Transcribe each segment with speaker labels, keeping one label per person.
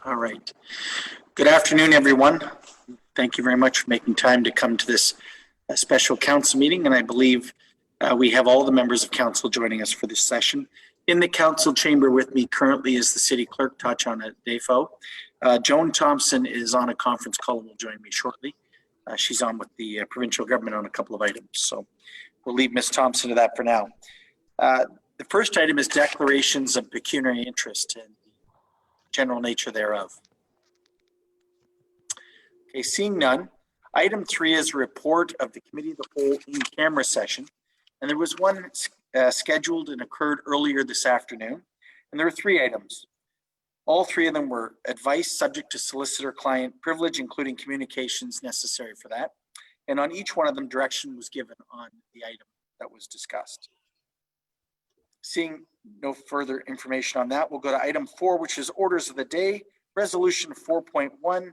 Speaker 1: All right. Good afternoon, everyone. Thank you very much for making time to come to this special council meeting. And I believe we have all the members of council joining us for this session. In the council chamber with me currently is the city clerk, Tachana Defo. Joan Thompson is on a conference call and will join me shortly. She's on with the provincial government on a couple of items. So we'll leave Ms. Thompson to that for now. The first item is declarations of pecuniary interest and the general nature thereof. Okay, seeing none. Item 3 is a report of the committee of the whole in-camera session. And there was one scheduled and occurred earlier this afternoon. And there were 3 items. All 3 of them were advice subject to solicitor-client privilege, including communications necessary for that. And on each one of them, direction was given on the item that was discussed. Seeing no further information on that, we'll go to item 4, which is orders of the day. Resolution 4.1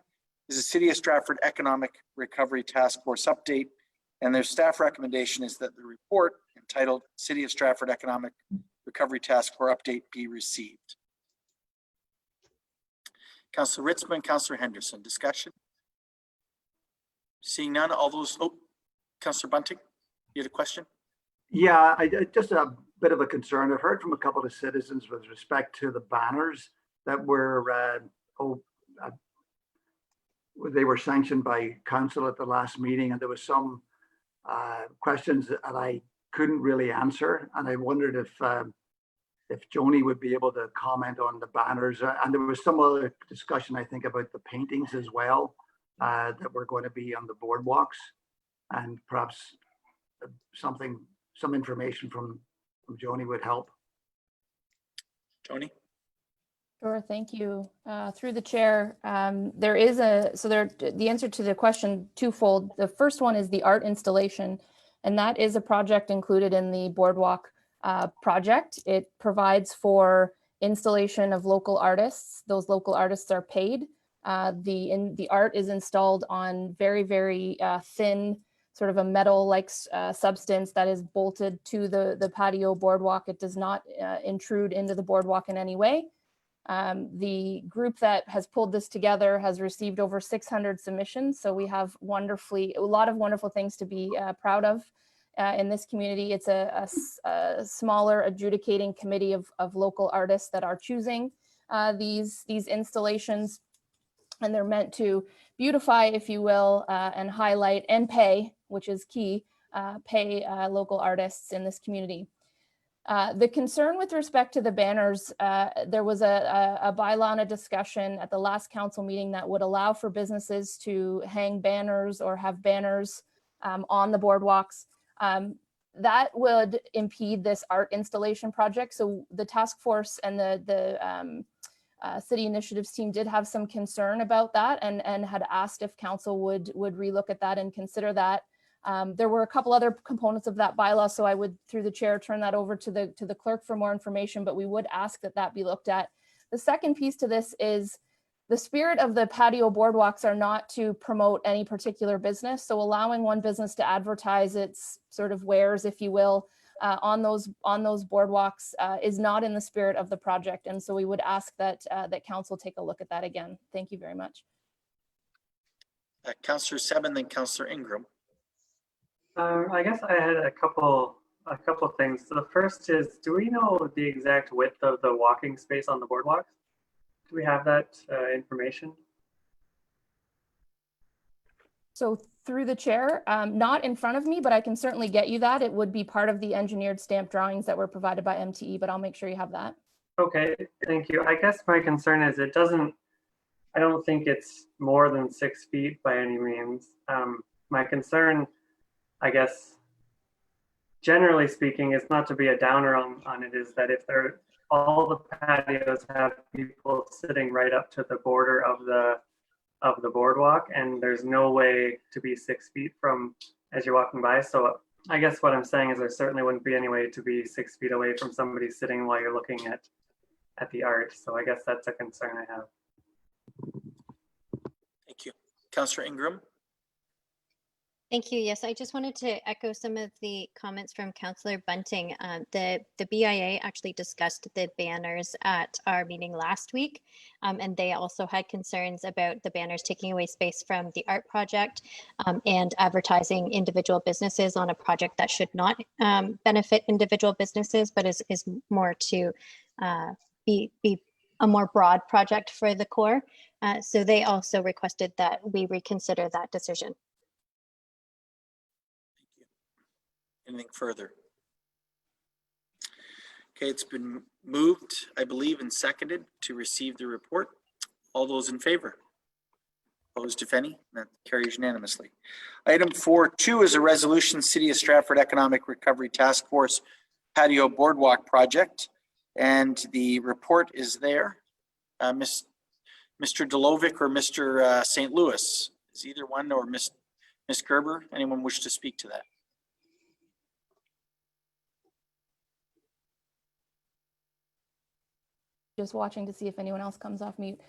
Speaker 1: is the City of Stratford Economic Recovery Task Force update. And their staff recommendation is that the report entitled City of Stratford Economic Recovery Task Force update be received. Councillor Ritzman, Councillor Henderson, discussion? Seeing none, all those, Councillor Bunting, you had a question?
Speaker 2: Yeah, just a bit of a concern. I've heard from a couple of citizens with respect to the banners that were, they were sanctioned by council at the last meeting, and there was some questions that I couldn't really answer, and I wondered if Joni would be able to comment on the banners. And there was some other discussion, I think, about the paintings as well that were going to be on the boardwalks, and perhaps some information from Joni would help.
Speaker 1: Joni?
Speaker 3: Sure, thank you. Through the chair, the answer to the question twofold. The first one is the art installation, and that is a project included in the boardwalk project. It provides for installation of local artists. Those local artists are paid. The art is installed on very, very thin, sort of a metal-like substance that is bolted to the patio boardwalk. It does not intrude into the boardwalk in any way. The group that has pulled this together has received over 600 submissions. So we have a lot of wonderful things to be proud of in this community. It's a smaller adjudicating committee of local artists that are choosing these installations. And they're meant to beautify, if you will, and highlight and pay, which is key, pay local artists in this community. The concern with respect to the banners, there was a bylaw and a discussion at the last council meeting that would allow for businesses to hang banners or have banners on the boardwalks. That would impede this art installation project. So the task force and the city initiatives team did have some concern about that and had asked if council would relook at that and consider that. There were a couple other components of that bylaw, so I would, through the chair, turn that over to the clerk for more information, but we would ask that be looked at. The second piece to this is the spirit of the patio boardwalks are not to promote any particular business. So allowing one business to advertise its sort of wares, if you will, on those boardwalks is not in the spirit of the project. And so we would ask that council take a look at that again. Thank you very much.
Speaker 1: Councillor Seven, then Councillor Ingram.
Speaker 4: I guess I had a couple things. So the first is, do we know the exact width of the walking space on the boardwalks? Do we have that information?
Speaker 3: So through the chair, not in front of me, but I can certainly get you that. It would be part of the engineered stamp drawings that were provided by MTE, but I'll make sure you have that. Okay,
Speaker 4: thank you. I guess my concern is I don't think it's more than 6 feet by any means. My concern, I guess, generally speaking, is not to be a downer on it, is that if all the patios have people sitting right up to the border of the boardwalk, and there's no way to be 6 feet from as you're walking by. So I guess what I'm saying is there certainly wouldn't be any way to be 6 feet away from somebody sitting while you're looking at the art. So I guess that's a concern I have.
Speaker 1: Thank you. Councillor Ingram.
Speaker 5: Thank you. Yes, I just wanted to echo some of the comments from Councillor Bunting. The BIA actually discussed the banners at our meeting last week, and they also had concerns about the banners taking away space from the art project and advertising individual businesses on a project that should not benefit individual businesses, but is more to be a more broad project for the core. So they also requested that we reconsider that decision.
Speaker 1: Anything further? Okay, it's been moved, I believe, and seconded to receive the report. All those in favor? Opposed, if any? That carries unanimously. Item 4.2 is a resolution, City of Stratford Economic Recovery Task Force Patio Boardwalk Project, and the report is there. Mr. Delovic or Mr. St. Louis, is either one, or Ms. Gerber? Anyone wish to speak to that?
Speaker 3: Just watching to see if anyone else comes off mute.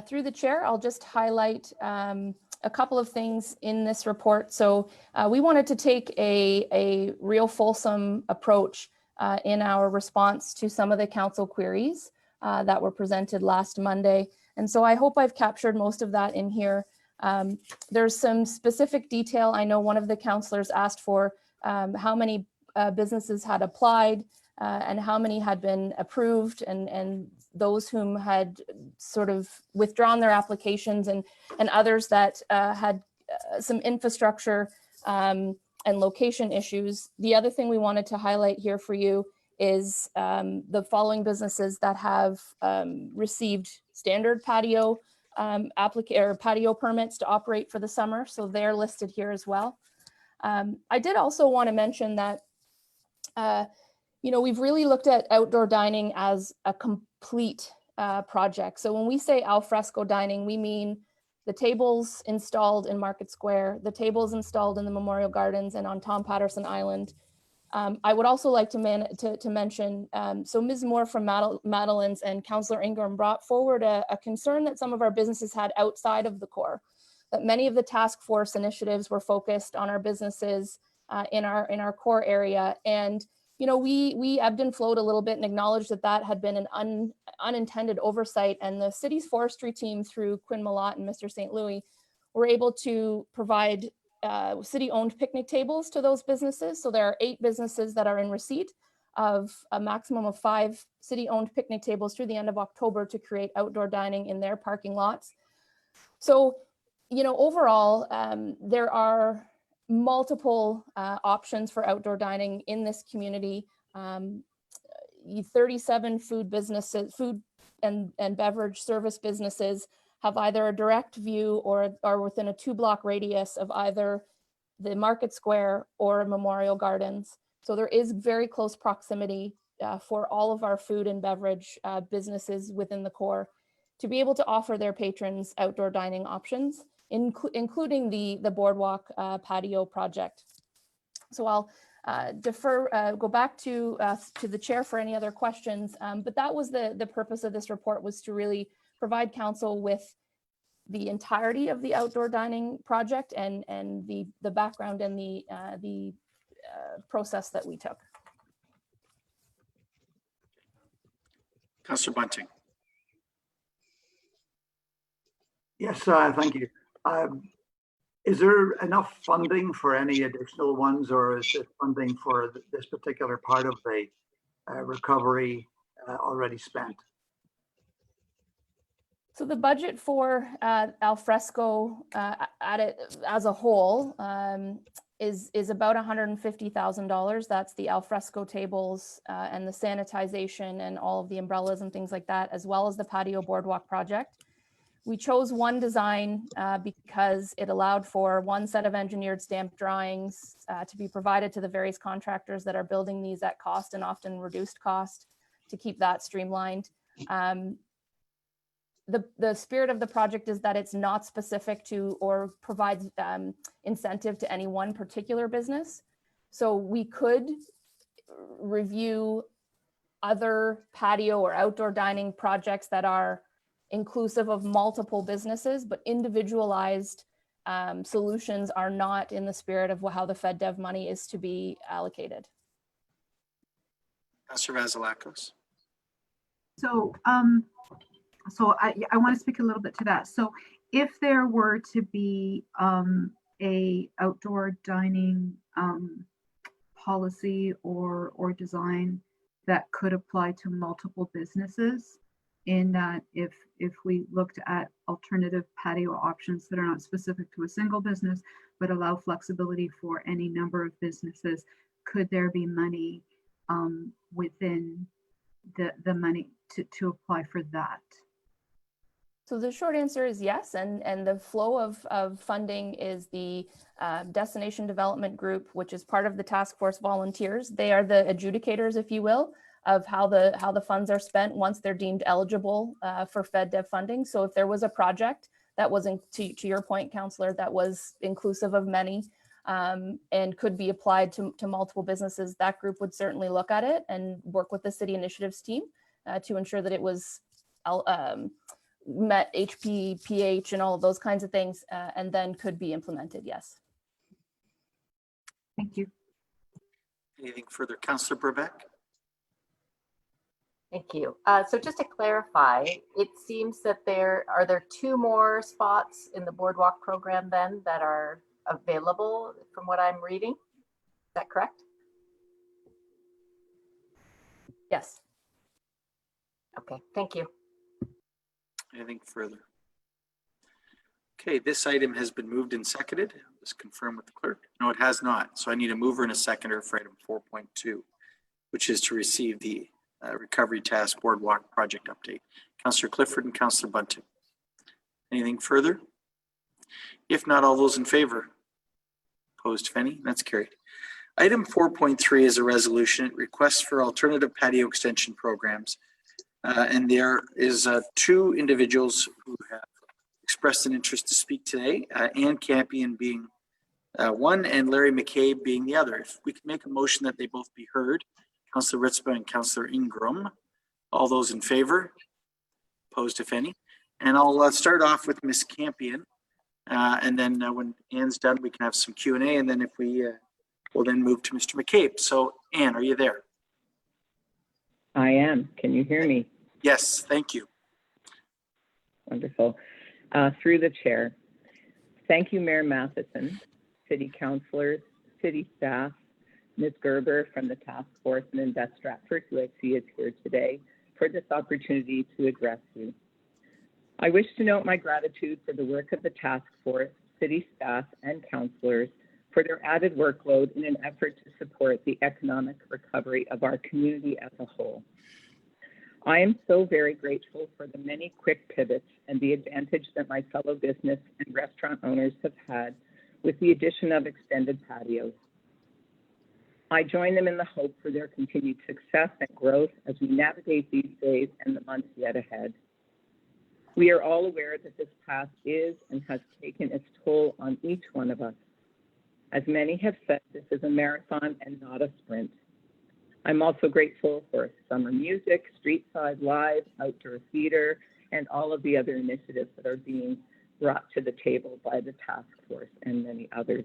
Speaker 3: Through the chair, I'll just highlight a couple of things in this report. So we wanted to take a real fulsome approach in our response to some of the council queries that were presented last Monday. And so I hope I've captured most of that in here. There's some specific detail. I know one of the councillors asked for how many businesses had applied and how many had been approved, and those whom had sort of withdrawn their applications, and others that had some infrastructure and location issues. The other thing we wanted to highlight here for you is the following businesses that have received standard patio patio permits to operate for the summer. So they're listed here as well. I did also want to mention that we've really looked at outdoor dining as a complete project. So when we say al fresco dining, we mean the tables installed in Market Square, the tables installed in the Memorial Gardens and on Tom Patterson Island. I would also like to mention, so Ms. Moore from Madeline's and Councillor Ingram brought forward a concern that some of our businesses had outside of the core, that many of the task force initiatives were focused on our businesses in our core area. And we ebbed and flowed a little bit and acknowledged that had been an unintended oversight, and the city's forestry team through Quinn Malott and Mr. St. Louis were able to provide city-owned picnic tables to those businesses. So there are 8 businesses that are in receipt of a maximum of 5 city-owned picnic tables through the end of October to create outdoor dining in their parking lots. So, overall, there are multiple options for outdoor dining in this community. 37 food businesses, food and beverage service businesses have either a direct view or are within a 2-block radius of either the Market Square or Memorial Gardens. So there is very close proximity for all of our food and beverage businesses within the core to be able to offer their patrons outdoor dining options, including the boardwalk patio project. So I'll go back to the chair for any other questions, but that was the purpose of this report, was to really provide council with the entirety of the outdoor dining project and the background and the process that we took.
Speaker 1: Councillor Bunting.
Speaker 2: Yes, thank you. Is there enough funding for any additional ones, or is this funding for this particular part of the recovery already spent?
Speaker 3: So the budget for al fresco as a whole is about $150,000. That's the al fresco tables and the sanitization and all of the umbrellas and things like that, as well as the patio boardwalk project. We chose one design because it allowed for one set of engineered stamped drawings to be provided to the various contractors that are building these at cost and often reduced cost, to keep that streamlined. The spirit of the project is that it's not specific to or provides incentive to any one particular business. So we could review other patio or outdoor dining projects that are inclusive of multiple businesses, but individualized solutions are not in the spirit of how the FedDev money is to be allocated.
Speaker 1: Councillor Vasilakos.
Speaker 6: So, I want to speak a little bit to that. So if there were to be a outdoor dining policy or design that could apply to multiple businesses, in that if we looked at alternative patio options that are not specific to a single business, but allow flexibility for any number of businesses, could there be money within the money to apply for that?
Speaker 3: So the short answer is yes, and the flow of funding is the Destination Development Group, which is part of the task force volunteers. They are the adjudicators, if you will, of how the funds are spent once they're deemed eligible for FedDev funding. So if there was a project that was, to your point, Councillor, that was inclusive of many and could be applied to multiple businesses, that group would certainly look at it and work with the city initiatives team to ensure that it was met HP, pH, and all of those kinds of things, and then could be implemented, yes.
Speaker 6: Thank you.
Speaker 1: Anything further? Councillor Burbeck?
Speaker 7: Thank you. So just to clarify, it seems that there are 2 more spots in the boardwalk program then that are available from what I'm reading. Is that correct?
Speaker 3: Yes.
Speaker 7: Okay, thank you.
Speaker 1: Anything further? Okay, this item has been moved and seconded. Just confirm with the clerk. No, it has not. So I need a mover and a seconder for item 4.2, which is to receive the Recovery Task Boardwalk project update. Councillor Clifford and Councillor Bunting. Anything further? If not, all those in favor? Opposed, if any? That's carried. Item 4.3 is a resolution. It requests for alternative patio extension programs. And there is 2 individuals who have expressed an interest to speak today, Ann Campion being one and Larry McCabe being the other. If we could make a motion that they both be heard. Councillor Ritzba and Councillor Ingram. All those in favor? Opposed, if any? And I'll start off with Ms. Campion. And then when Ann's done, we can have some Q&A. And then if we will then move to Mr. McCabe. So Ann, are you there?
Speaker 8: I am. Can you hear me?
Speaker 1: Yes, thank you.
Speaker 8: Wonderful. Through the chair, thank you, Mayor Matheson, city councilors, city staff, Ms. Gerber from the task force, and Invest Stratford, who I see is here today, for this opportunity to address you. I wish to note my gratitude for the work of the task force, city staff, and councilors for their added workload in an effort to support the economic recovery of our community as a whole. I am so very grateful for the many quick pivots and the advantage that my fellow business and restaurant owners have had with the addition of extended patios. I join them in the hope for their continued success and growth as we navigate these days and the months yet ahead. We are all aware that this path is and has taken its toll on each one of us. As many have said, this is a marathon and not a sprint. I'm also grateful for summer music, street side live, outdoor theater, and all of the other initiatives that are being brought to the table by the task force and many others.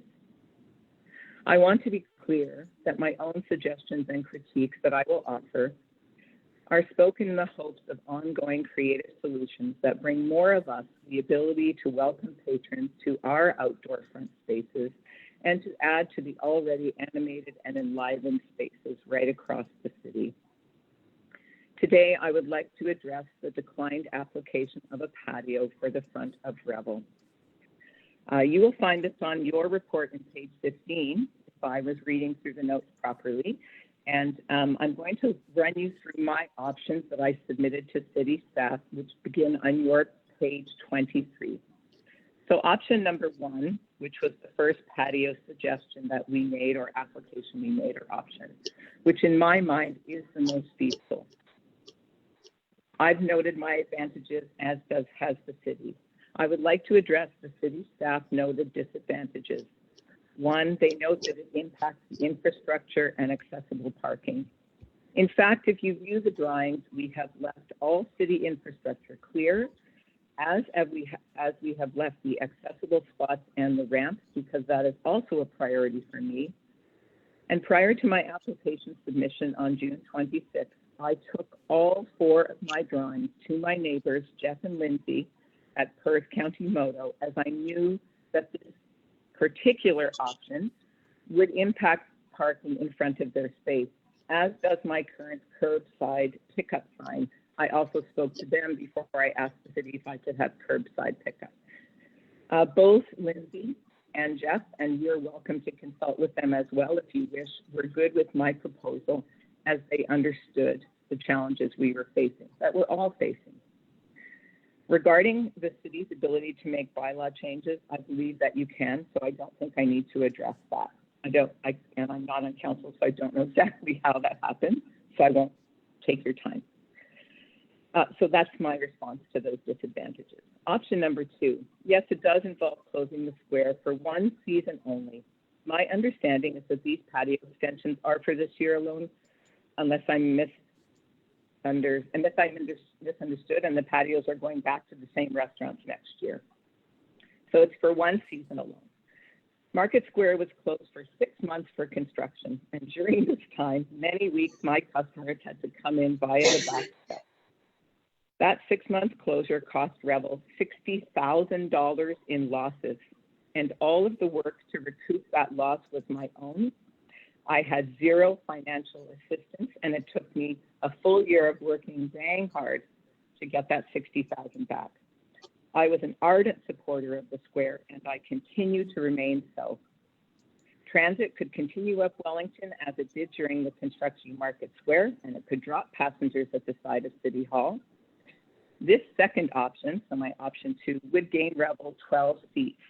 Speaker 8: I want to be clear that my own suggestions and critiques that I will offer are spoken in the hopes of ongoing creative solutions that bring more of us the ability to welcome patrons to our outdoor front spaces and to add to the already animated and enlivened spaces right across the city. Today, I would like to address the declined application of a patio for the front of Revel. You will find this on your report on page 15, if I was reading through the notes properly. And I'm going to run you through my options that I submitted to city staff, which begin on your page 23. So option number 1, which was the first patio suggestion that we made, or application we made, or option, which in my mind is the most feasible. I've noted my advantages, as has the city. I would like to address the city staff noted disadvantages. 1, they note that it impacts the infrastructure and accessible parking. In fact, if you view the drawings, we have left all city infrastructure clear as we have left the accessible spots and the ramps, because that is also a priority for me. And prior to my application submission on June 26th, I took all 4 of my drawings to my neighbors, Jeff and Lindsay, at Perth County Moto, as I knew that this particular option would impact parking in front of their space, as does my current curbside pickup sign. I also spoke to them before I asked the city if I could have curbside pickup. Both Lindsay and Jeff, and you're welcome to consult with them as well if you wish, were good with my proposal, as they understood the challenges we were facing, that we're all facing. Regarding the city's ability to make bylaw changes, I believe that you can, so I don't think I need to address that. And I'm not on council, so I don't know exactly how that happened, so I won't take your time. So that's my response to those disadvantages. Option number 2, yes, it does involve closing the square for 1 season only. My understanding is that these patio extensions are for this year alone, unless I'm misunderstood, and the patios are going back to the same restaurants next year. So it's for 1 season alone. Market Square was closed for 6 months for construction, and during this time, many weeks my customers had to come in via the back step. That 6-month closure cost Revel $60,000 in losses, and all of the work to recoup that loss was my own. I had 0 financial assistance, and it took me a full year of working dang hard to get that $60,000 back. I was an ardent supporter of the square, and I continue to remain so. Transit could continue up Wellington as it did during the construction of Market Square, and it could drop passengers at the side of City Hall. This second option, so my option 2, would gain Revel 12 seats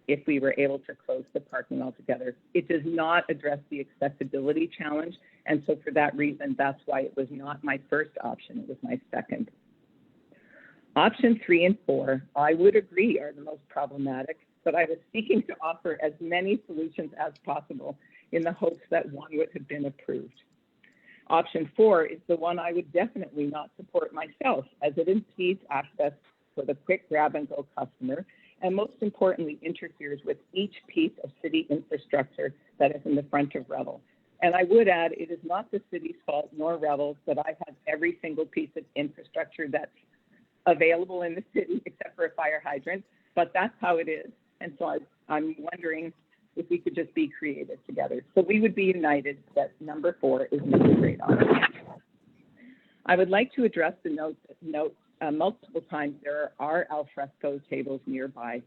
Speaker 8: if we were able to close the parking altogether. It does not address the accessibility challenge, and so for that reason, that's why it was not my first option, it was my second. Option 3 and 4, I would agree, are the most problematic, but I was seeking to offer as many solutions as possible in the hopes that one would have been approved. Option 4 is the one I would definitely not support myself, as it impedes access for the quick grab-and-go customer, and most importantly, interferes with each piece of city infrastructure that is in the front of Revel. And I would add, it is not the city's fault nor Revel's that I have every single piece of infrastructure that's available in the city except for a fire hydrant, but that's how it is. And so I'm wondering if we could just be creative together. So we would be united that number 4 is not a great option. I would like to address the note multiple times there are al fresco tables nearby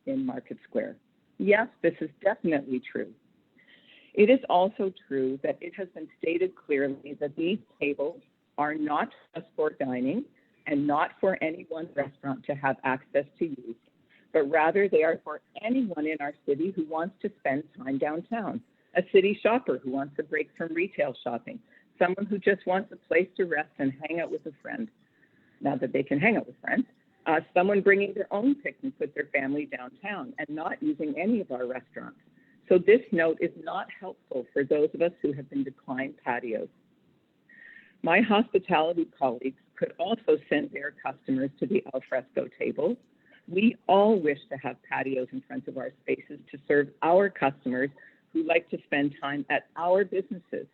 Speaker 8: in Market Square. Yes, this is definitely true. It is also true that it has been stated clearly that these tables are not just for dining and not for any one restaurant to have access to use, but rather they are for anyone in our city who wants to spend time downtown, a city shopper who wants a break from retail shopping, someone who just wants a place to rest and hang out with a friend, now that they can hang out with friends, someone bringing their own picnic with their family downtown and not using any of our restaurants. So this note is not helpful for those of us who have been declined patios. My hospitality colleagues could also send their customers to the al fresco tables. We all wish to have patios in front of our spaces to serve our customers who like to spend time at our businesses.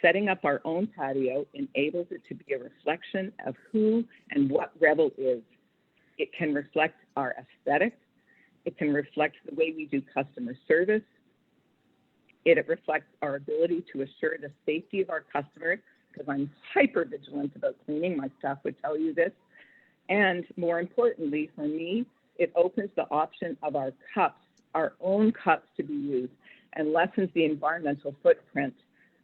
Speaker 8: Setting up our own patio enables it to be a reflection of who and what Revel is. It can reflect our aesthetic. It can reflect the way we do customer service. It reflects our ability to assure the safety of our customers, because I'm hyper vigilant about cleaning. My staff would tell you this. And more importantly, for me, it opens the option of our cups, our own cups to be used, and lessens the environmental footprint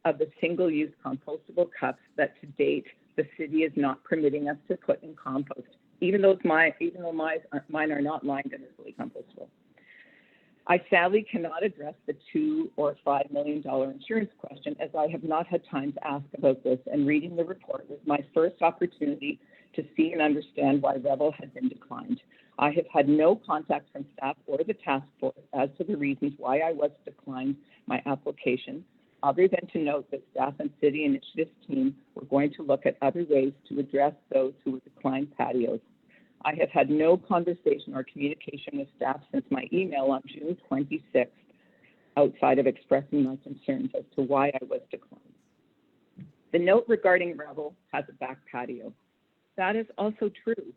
Speaker 8: of the single-use compostable cups that to date the city is not permitting us to put in compost, even though mine are not lined and are fully compostable. I sadly cannot address the $2 or $5 million insurance question, as I have not had time to ask about this, and reading the report was my first opportunity to see and understand why Revel had been declined. I have had no contact from staff or the task force as to the reasons why I was declined my application, other than to note that staff and city initiatives team were going to look at other ways to address those who were declined patios. I have had no conversation or communication with staff since my email on June 26th, outside of expressing my concerns as to why I was declined. The note regarding Revel has a back patio. That is also true.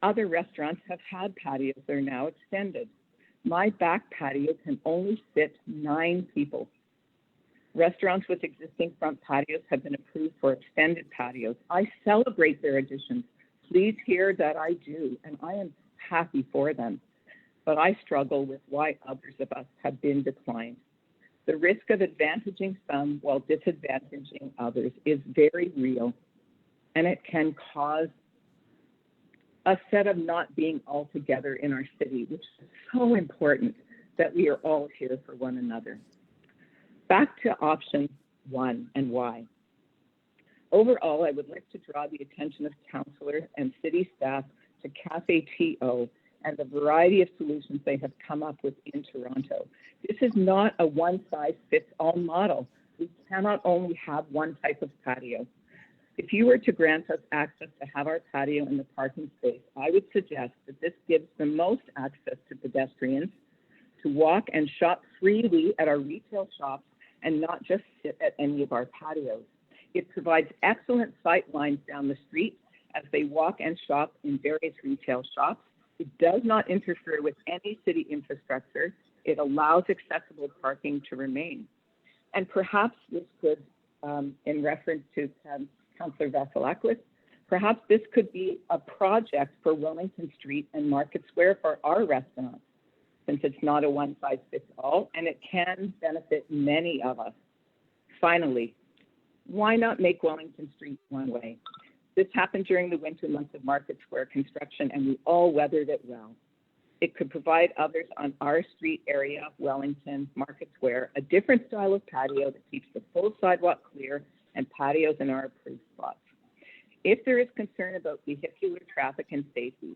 Speaker 8: Other restaurants have had patios that are now extended. My back patio can only fit 9 people. Restaurants with existing front patios have been approved for extended patios. I celebrate their additions. Please hear that I do, and I am happy for them. But I struggle with why others of us have been declined. The risk of advantaging some while disadvantaging others is very real, and it can cause a set of not being all together in our city, which is so important that we are all here for one another. Back to option 1 and why. Overall, I would like to draw the attention of councillors and city staff to Cafe TO and the variety of solutions they have come up with in Toronto. This is not a one-size-fits-all model. We cannot only have one type of patio. If you were to grant us access to have our patio in the parking space, I would suggest that this gives the most access to pedestrians to walk and shop freely at our retail shops and not just sit at any of our patios. It provides excellent sight lines down the street as they walk and shop in various retail shops. It does not interfere with any city infrastructure. It allows accessible parking to remain. And perhaps this could, in reference to Councillor Vasilakis, perhaps this could be a project for Wellington Street and Market Square for our restaurants, since it's not a one-size-fits-all, and it can benefit many of us. Finally, why not make Wellington Street one way? This happened during the winter months of Market Square construction, and we all weathered it well. It could provide others on our street area, Wellington, Market Square, a different style of patio that keeps the full sidewalk clear and patios in our approved spots. If there is concern about vehicular traffic and safety,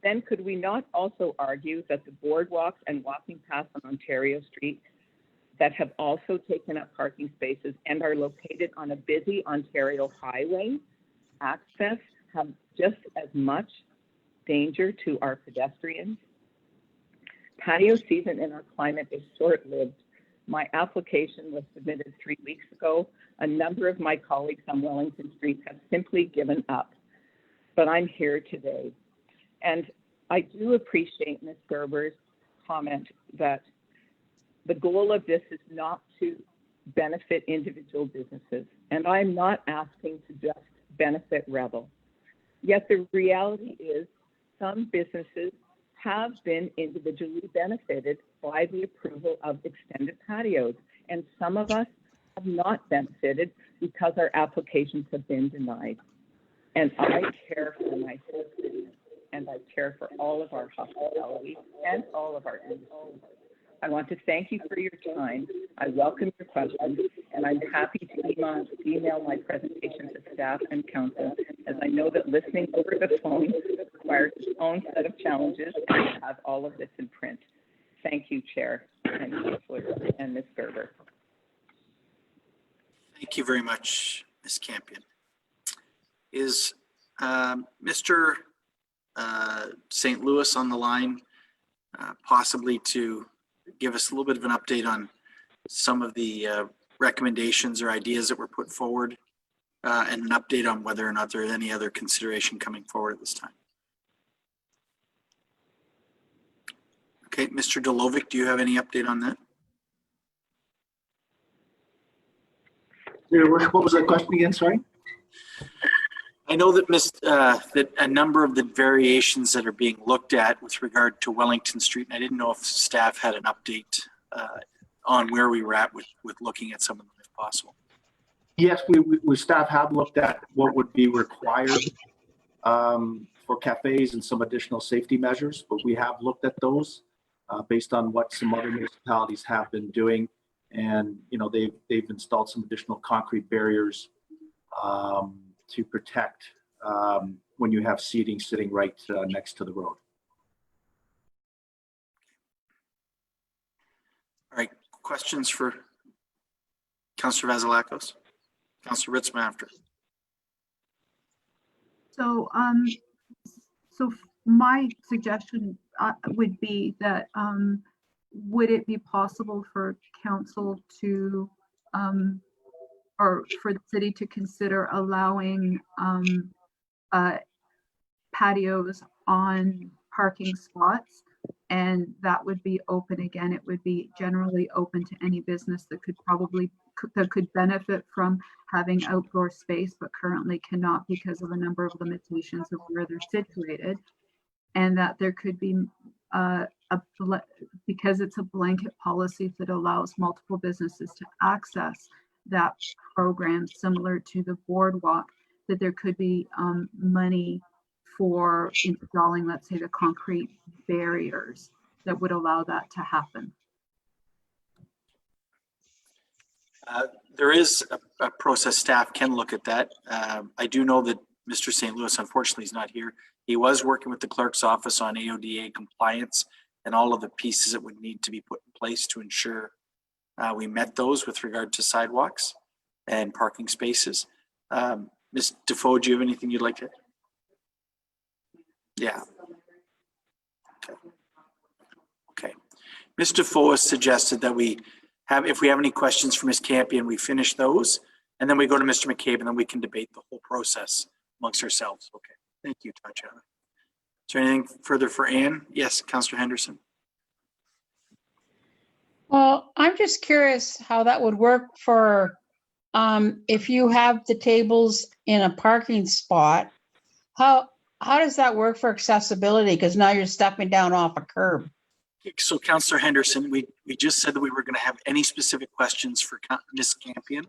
Speaker 8: then could we not also argue that the boardwalks and walking paths on Ontario Street that have also taken up parking spaces and are located on a busy Ontario highway access have just as much danger to our pedestrians? Patio season in our climate is short-lived. My application was submitted 3 weeks ago. A number of my colleagues on Wellington Street have simply given up, but I'm here today. And I do appreciate Ms. Gerber's comment that the goal of this is not to benefit individual businesses. And I'm not asking to just benefit Revel. Yet the reality is some businesses have been individually benefited by the approval of extended patios, and some of us have not benefited because our applications have been denied. And I care for my whole business, and I care for all of our hospitality and all of our industries. I want to thank you for your time. I welcome your questions, and I'm happy to email my presentation to staff and council, as I know that listening over the phone requires its own set of challenges, and I have all of this in print. Thank you, Chair and Councillor and Ms. Gerber.
Speaker 1: Thank you very much, Ms. Campion. Is Mr. St. Louis on the line, possibly to give us a little bit of an update on some of the recommendations or ideas that were put forward, and an update on whether or not there is any other consideration coming forward at this time? Okay, Mr. Dolovic, do you have any update on that?
Speaker 2: Yeah, what was that question again? Sorry.
Speaker 1: I know that that a number of the variations that are being looked at with regard to Wellington Street, and I didn't know if staff had an update on where we were at with looking at some of them if possible.
Speaker 9: Yes, we staff have looked at what would be required for cafes and some additional safety measures, but we have looked at those based on what some other municipalities have been doing, and they've installed some additional concrete barriers to protect when you have seating sitting right next to the road.
Speaker 1: All right, questions for Councillor Vasilakis? Councillor Ritzman after.
Speaker 6: So my suggestion would be that would it be possible for council to or for the city to consider allowing patios on parking spots, and that would be open again. It would be generally open to any business that could benefit from having outdoor space, but currently cannot because of a number of limitations of where they're situated, and that there could be because it's a blanket policy that allows multiple businesses to access that program similar to the boardwalk, that there could be money for installing, let's say, the concrete barriers that would allow that to happen.
Speaker 1: There is a process. Staff can look at that. I do know that Mr. St. Louis, unfortunately, is not here. He was working with the clerk's office on AODA compliance and all of the pieces that would need to be put in place to ensure we met those with regard to sidewalks and parking spaces. Ms. Defoe, do you have anything you'd like to? Yeah. Okay. Ms. Defoe has suggested that we have, if we have any questions for Ms. Campion, we finish those, and then we go to Mr. McCabe, and then we can debate the whole process amongst ourselves. Okay. Thank you, Tatjana. Is there anything further for Anne? Yes, Councillor Henderson.
Speaker 10: Well, I'm just curious how that would work for if you have the tables in a parking spot. How does that work for accessibility? Because now you're stepping down off a curb.
Speaker 1: So, Councillor Henderson, we just said that we were going to have any specific questions for Ms. Campion,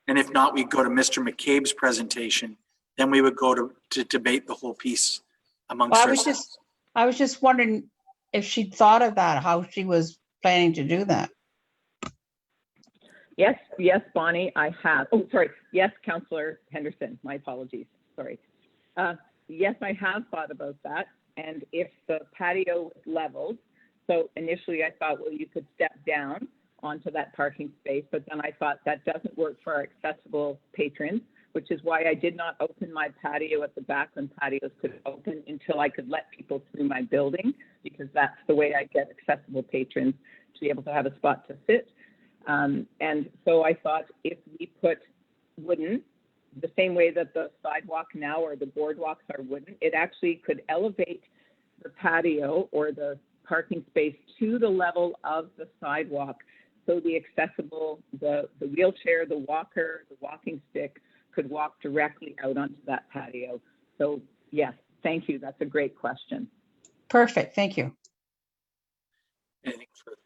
Speaker 1: and if not, we go to Mr. McCabe's presentation. Then we would go to debate the whole piece amongst ourselves.
Speaker 10: I was just wondering if she'd thought of that, how she was planning to do that.
Speaker 8: Yes, Bonnie, I have. Oh, sorry. Yes, Councillor Henderson, my apologies. Sorry. Yes, I have thought about that. And if the patio was leveled, so initially I thought, well, you could step down onto that parking space, but then I thought that doesn't work for our accessible patrons, which is why I did not open my patio at the back when patios could open until I could let people through my building, because that's the way I get accessible patrons to be able to have a spot to sit. And so I thought if we put wooden, the same way that the sidewalk now or the boardwalks are wooden, it actually could elevate the patio or the parking space to the level of the sidewalk. So the accessible, the wheelchair, the walker, the walking stick could walk directly out onto that patio. So yes, thank you. That's a great question.
Speaker 10: Perfect. Thank you.
Speaker 1: Anything further?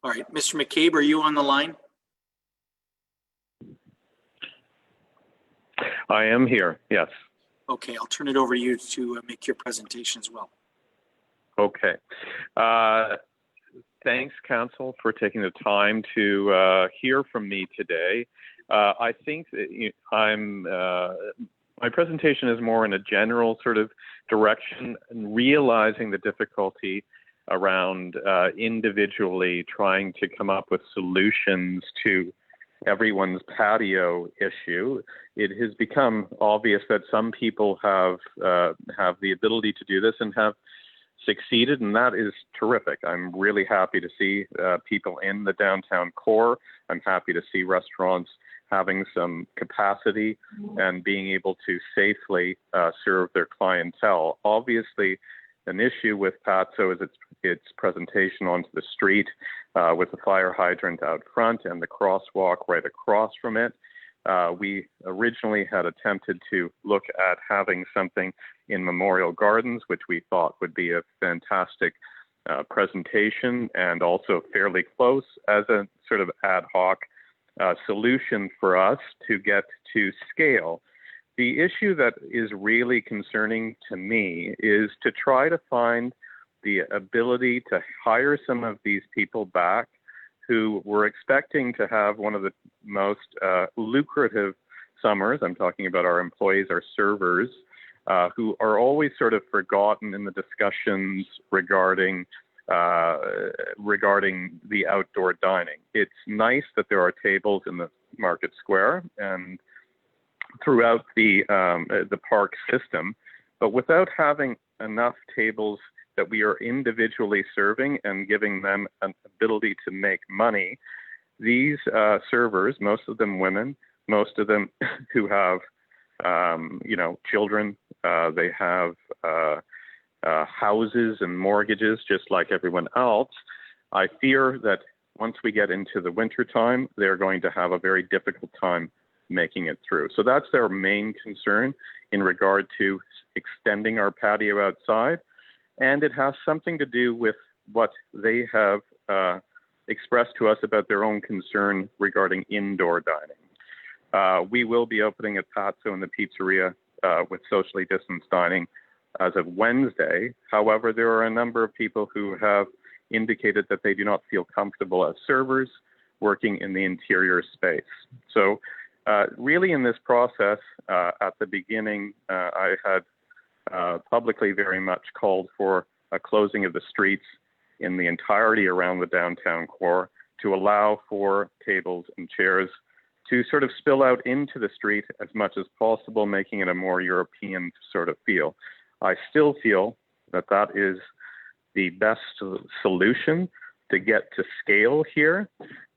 Speaker 1: All right, Mr. McCabe, are you on the line?
Speaker 11: I am here, yes.
Speaker 1: Okay, I'll turn it over to you to make your presentation as well.
Speaker 11: Okay. Thanks, Council, for taking the time to hear from me today. I think that my presentation is more in a general sort of direction, and realizing the difficulty around individually trying to come up with solutions to everyone's patio issue. It has become obvious that some people have the ability to do this and have succeeded, and that is terrific. I'm really happy to see people in the downtown core. I'm happy to see restaurants having some capacity and being able to safely serve their clientele. Obviously, an issue with Patso is its presentation onto the street with the fire hydrant out front and the crosswalk right across from it. We originally had attempted to look at having something in Memorial Gardens, which we thought would be a fantastic presentation and also fairly close as a sort of ad hoc solution for us to get to scale. The issue that is really concerning to me is to try to find the ability to hire some of these people back who were expecting to have one of the most lucrative summers. I'm talking about our employees, our servers, who are always sort of forgotten in the discussions regarding the outdoor dining. It's nice that there are tables in the market square and throughout the park system, But without having enough tables that we are individually serving and giving them an ability to make money, these servers, most of them women, most of them who have, children, they have houses and mortgages just like everyone else. I fear that once we get into the winter time, they're going to have a very difficult time making it through. So that's their main concern in regard to extending our patio outside. And it has something to do with what they have expressed to us about their own concern regarding indoor dining. We will be opening at Patso and the pizzeria with socially distanced dining as of Wednesday. However, there are a number of people who have indicated that they do not feel comfortable as servers working in the interior space. So really in this process, at the beginning, I had publicly very much called for a closing of the streets in the entirety around the downtown core to allow for tables and chairs to sort of spill out into the street as much as possible, making it a more European sort of feel. I still feel that that is the best solution to get to scale here,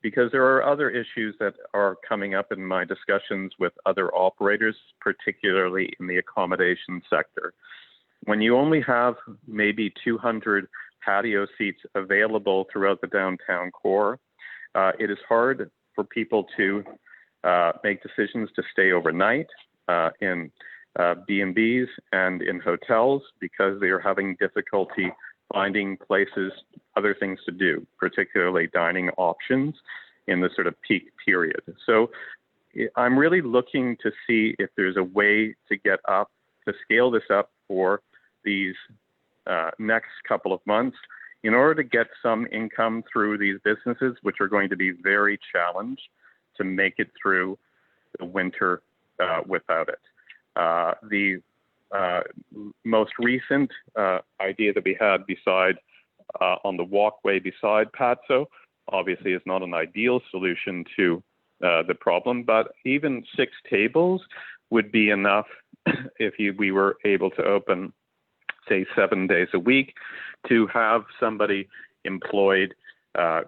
Speaker 11: because there are other issues that are coming up in my discussions with other operators, particularly in the accommodation sector. When you only have maybe 200 patio seats available throughout the downtown core, it is hard for people to make decisions to stay overnight in B&Bs and in hotels because they are having difficulty finding places, other things to do, particularly dining options in the sort of peak period. So I'm really looking to see if there's a way to scale this up for these next couple of months in order to get some income through these businesses, which are going to be very challenged to make it through the winter without it. The most recent idea that we had on the walkway beside Patso obviously is not an ideal solution to the problem, but even 6 tables would be enough if we were able to open, say, 7 days a week, to have somebody employed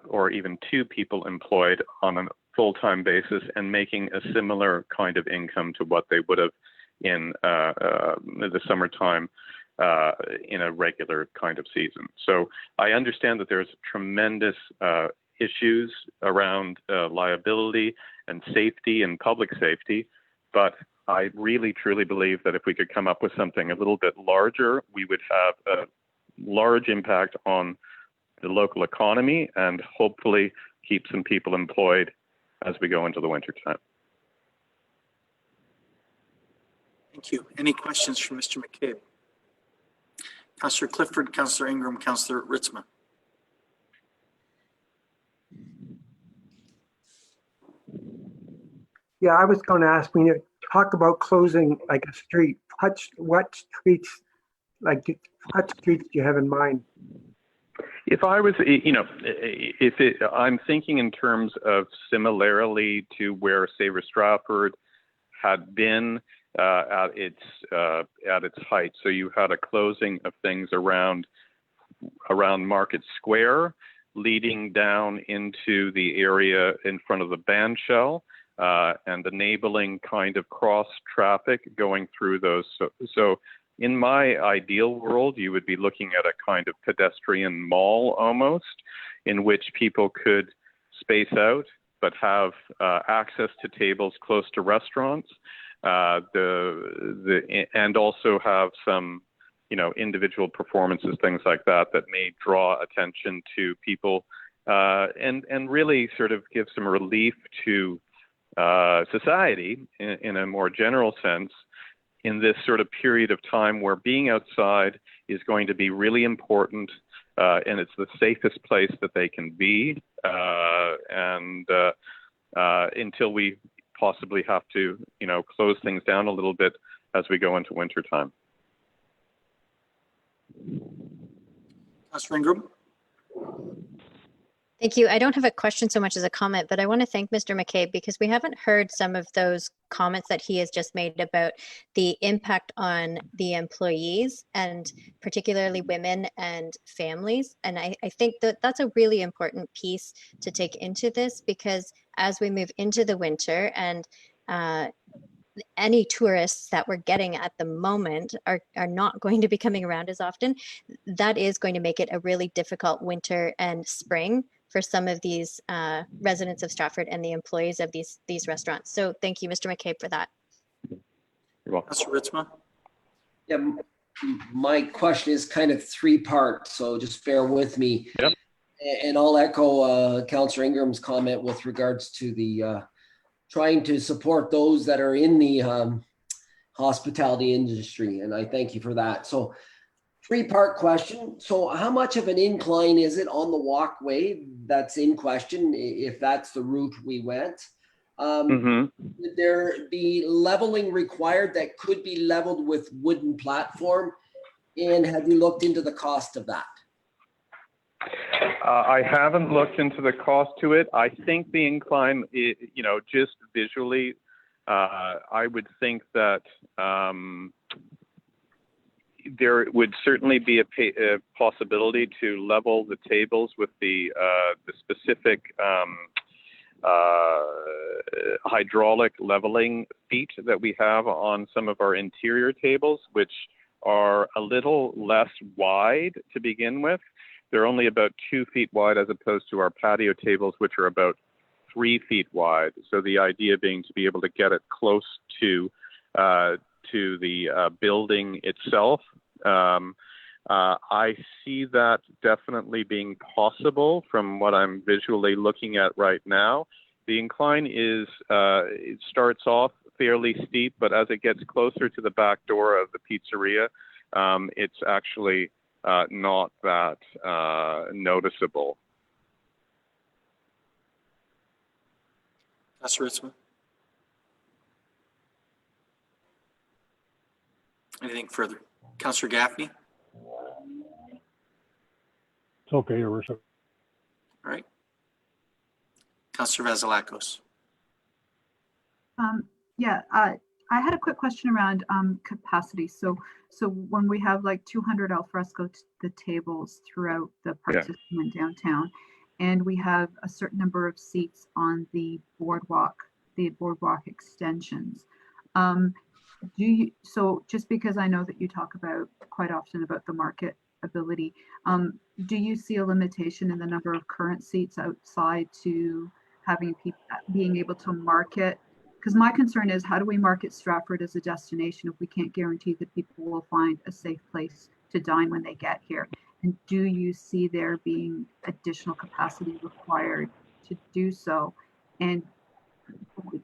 Speaker 11: or even 2 people employed on a full-time basis and making a similar kind of income to what they would have in the summertime in a regular kind of season. So I understand that there's tremendous issues around liability and safety and public safety, but I really truly believe that if we could come up with something a little bit larger, we would have a large impact on the local economy and hopefully keep some people employed as we go into the winter time.
Speaker 1: Thank you. Any questions from Mr. McCabe? Councillor Clifford, Councillor Ingram, Councillor Ritzman.
Speaker 12: Yeah, I was going to ask, when you talk about closing like a street, what streets do you have in mind?
Speaker 11: If I was, I'm thinking in terms of similarly to where, say, Stratford had been at its height. So you had a closing of things around Market Square, leading down into the area in front of the band shell, and enabling kind of cross traffic going through those. So in my ideal world, you would be looking at a kind of pedestrian mall almost, in which people could space out but have access to tables close to restaurants, and also have some, individual performances, things like that may draw attention to people, and really sort of give some relief to society in a more general sense in this sort of period of time where being outside is going to be really important, and it's the safest place that they can be, and until we possibly have to, close things down a little bit as we go into winter time.
Speaker 1: Councillor Ingram.
Speaker 5: Thank you. I don't have a question so much as a comment, but I want to thank Mr. McCabe because we haven't heard some of those comments that he has just made about the impact on the employees and particularly women and families. And I think that that's a really important piece to take into this because as we move into the winter and any tourists that we're getting at the moment are not going to be coming around as often, that is going to make it a really difficult winter and spring for some of these residents of Stratford and the employees of these restaurants. So thank you, Mr. McCabe, for that.
Speaker 11: You're welcome.
Speaker 1: Councillor Ritzma.
Speaker 13: Yeah, my question is kind of three-part, so just bear with me.
Speaker 11: Yep.
Speaker 13: And I'll echo Councillor Ingram's comment with regards to the trying to support those that are in the hospitality industry, and I thank you for that. So three-part question. So how much of an incline is it on the walkway that's in question, if that's the route we went? Would there be leveling required that could be leveled with wooden platform? And have you looked into the cost of that?
Speaker 11: I haven't looked into the cost to it. I think the incline, you know, just visually, I would think that there would certainly be a possibility to level the tables with the specific hydraulic leveling feet that we have on some of our interior tables, which are a little less wide to begin with. They're only about 2 feet wide as opposed to our patio tables, which are about 3 feet wide. So the idea being to be able to get it close to the building itself. I see that definitely being possible from what I'm visually looking at right now. The incline is, it starts off fairly steep, but as it gets closer to the back door of the pizzeria, it's actually not that noticeable.
Speaker 1: Councillor Ritzma. Anything further? Councillor Gaffney?
Speaker 14: It's okay, Your Worship.
Speaker 1: All right. Councillor Vasilakos.
Speaker 6: Yeah, I had a quick question around capacity. So when we have like 200 al fresco the tables throughout the park system in downtown, and we have a certain number of seats on the boardwalk extensions. So just because I know that you talk about quite often about the market ability, do you see a limitation in the number of current seats outside to having people being able to market? Because my concern is, how do we market Stratford as a destination if we can't guarantee that people will find a safe place to dine when they get here? And do you see there being additional capacity required to do so? And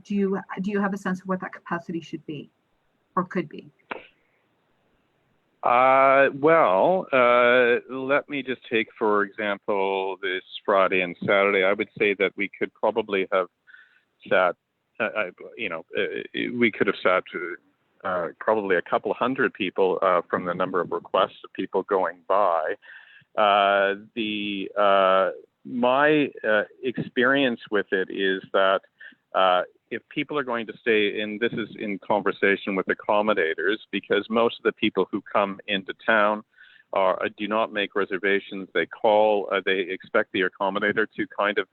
Speaker 6: do you have a sense of what that capacity should be or could be?
Speaker 11: Well, let me just take, for example, this Friday and Saturday. I would say that we could probably have sat, we could have sat probably a couple hundred people from the number of requests of people going by. My experience with it is that if people are going to stay, and this is in conversation with accommodators, because most of the people who come into town do not make reservations. They call, they expect the accommodator to kind of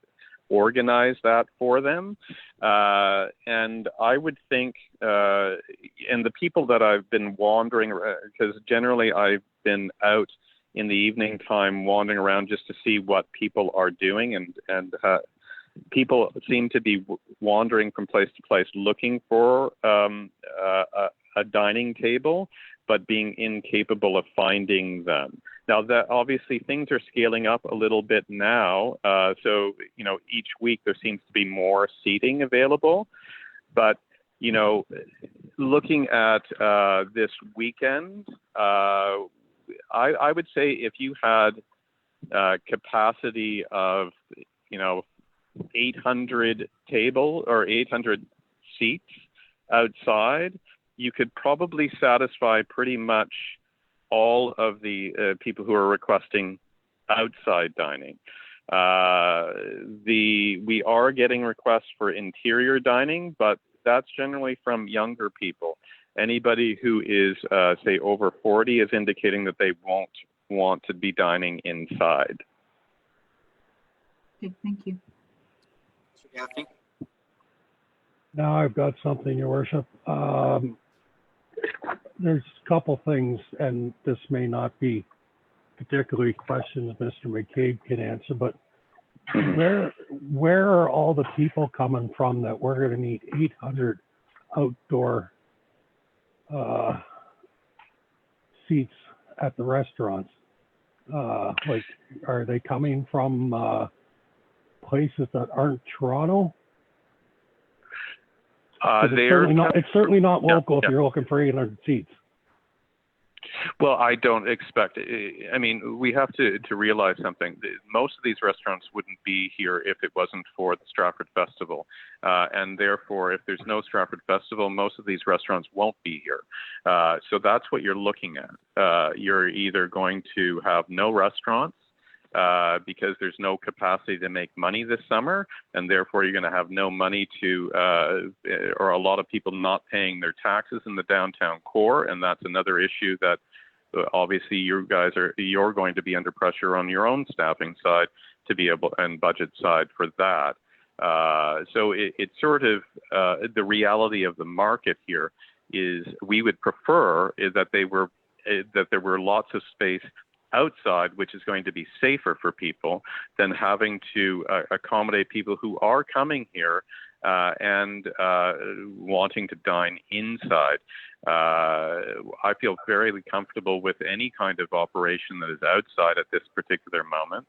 Speaker 11: organize that for them. And I would think, and the people that I've been wandering, because generally I've been out in the evening time wandering around just to see what people are doing, and people seem to be wandering from place to place looking for a dining table, but being incapable of finding them. Now, that obviously things are scaling up a little bit now. So, each week there seems to be more seating available. But, looking at this weekend, I would say if you had capacity of, 800 table or 800 seats outside, you could probably satisfy pretty much all of the people who are requesting outside dining. We are getting requests for interior dining, but that's generally from younger people. Anybody who is, say, over 40 is indicating that they won't want to be dining inside.
Speaker 6: Okay, thank you.
Speaker 1: Mr. Gaffney?
Speaker 14: Now I've got something, Your Worship. There's a couple things, and this may not be particularly questions Mr. McCabe can answer, but where are all the people coming from that we're going to need 800 outdoor seats at the restaurants? Like, are they coming from places that aren't Toronto? It's certainly not local if you're looking for 800 seats.
Speaker 11: Well, I don't expect, I mean, we have to realize something. Most of these restaurants wouldn't be here if it wasn't for the Stratford Festival. And therefore, if there's no Stratford Festival, most of these restaurants won't be here. So that's what you're looking at. You're either going to have no restaurants because there's no capacity to make money this summer, and therefore you're going to have no money to, or a lot of people not paying their taxes in the downtown core, and that's another issue that obviously you're going to be under pressure on your own staffing side to be able, and budget side for that. So it's sort of the reality of the market here is we would prefer that there were lots of space outside, which is going to be safer for people than having to accommodate people who are coming here and wanting to dine inside. I feel very comfortable with any kind of operation that is outside at this particular moment.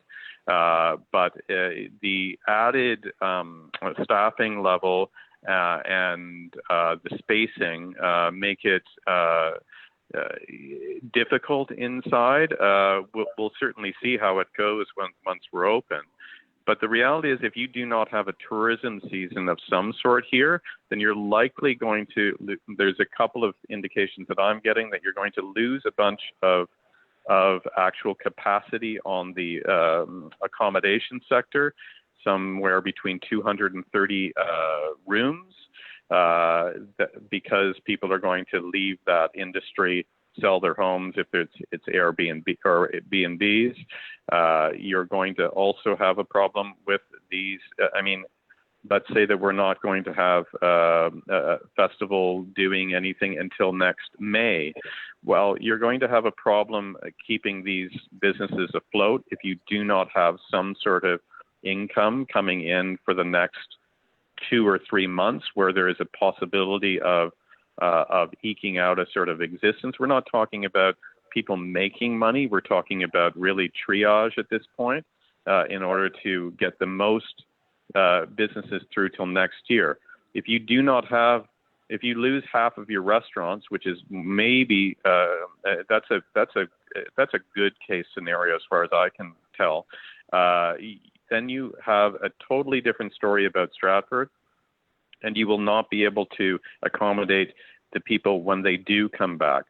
Speaker 11: But the added staffing level and the spacing make it difficult inside. We'll certainly see how it goes once we're open. But the reality is, if you do not have a tourism season of some sort here, then you're likely going to, there's a couple of indications that I'm getting that you're going to lose a bunch of actual capacity on the accommodation sector, somewhere between 230 rooms, because people are going to leave that industry, sell their homes if it's Airbnb or B&Bs. You're going to also have a problem with these. I mean, let's say that we're not going to have a festival doing anything until next May. Well, you're going to have a problem keeping these businesses afloat if you do not have some sort of income coming in for the next 2 or 3 months, where there is a possibility of eking out a sort of existence. We're not talking about people making money. We're talking about really triage at this point in order to get the most businesses through till next year. If you do not have, if you lose half of your restaurants, which is maybe that's a good case scenario as far as I can tell, then you have a totally different story about Stratford, and you will not be able to accommodate the people when they do come back.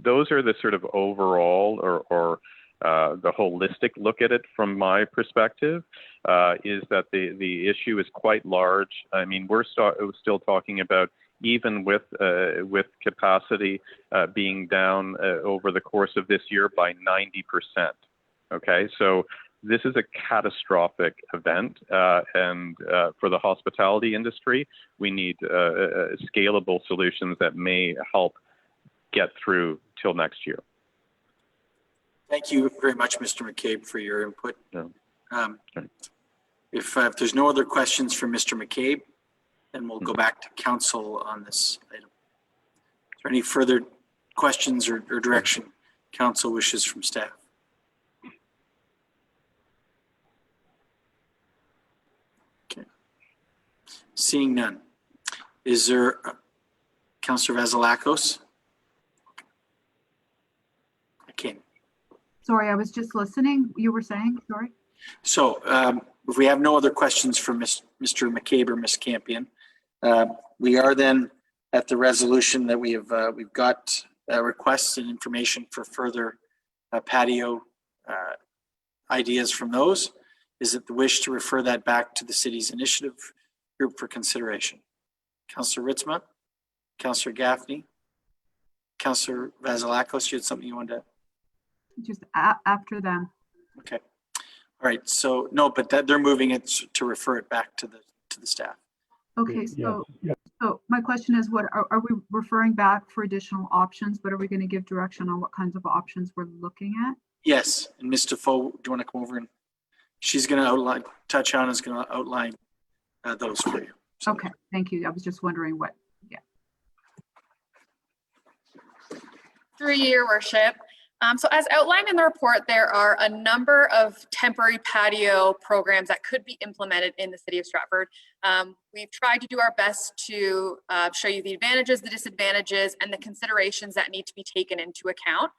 Speaker 11: Those are the sort of overall or the holistic look at it from my perspective, is that the issue is quite large. I mean, we're still talking about, even with capacity being down over the course of this year by 90%. Okay, so this is a catastrophic event, and for the hospitality industry, we need scalable solutions that may help get through till next year.
Speaker 1: Thank you very much, Mr. McCabe, for your input.
Speaker 11: Yeah.
Speaker 1: If there's no other questions for Mr. McCabe, then we'll go back to council on this item. Is there any further questions or direction council wishes from staff? Okay. Seeing none. Is there Councillor Vasilakos? Okay.
Speaker 6: Sorry, I was just listening. You were saying, sorry.
Speaker 1: So if we have no other questions for Mr. McCabe or Ms. Campion, we are then at the resolution that we've got requests and information for further patio ideas from those. Is it the wish to refer that back to the city's initiative group for consideration? Councillor Ritzma, Councillor Gaffney, Councillor Vasilakos, you had something you wanted to?
Speaker 6: Just after them.
Speaker 1: Okay. All right. So no, but that they're moving it to refer it back to the staff.
Speaker 6: Okay, so my question is, what are we referring back for additional options, but are we going to give direction on what kinds of options we're looking at?
Speaker 1: Yes. And Ms. Defoe, do you want to come over and she's going to outline, touch on is going to outline those for you. So,
Speaker 6: okay, thank you. I was just wondering what, yeah.
Speaker 15: Through your worship. So as outlined in the report, there are a number of temporary patio programs that could be implemented in the city of Stratford. We've tried to do our best to show you the advantages, the disadvantages, and the considerations that need to be taken into account.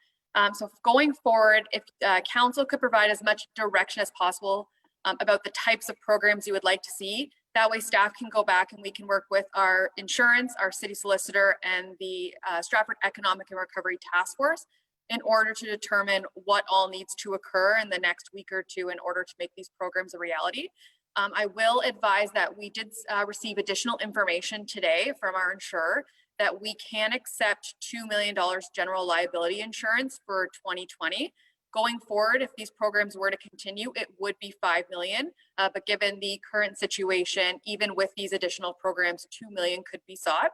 Speaker 15: So going forward, if council could provide as much direction as possible about the types of programs you would like to see, that way staff can go back and we can work with our insurance, our city solicitor, and the Stratford Economic and Recovery Task Force in order to determine what all needs to occur in the next week or two in order to make these programs a reality. I will advise that we did receive additional information today from our insurer that we can accept $2 million general liability insurance for 2020. Going forward, if these programs were to continue, it would be $5 million. But given the current situation, even with these additional programs, $2 million could be sought.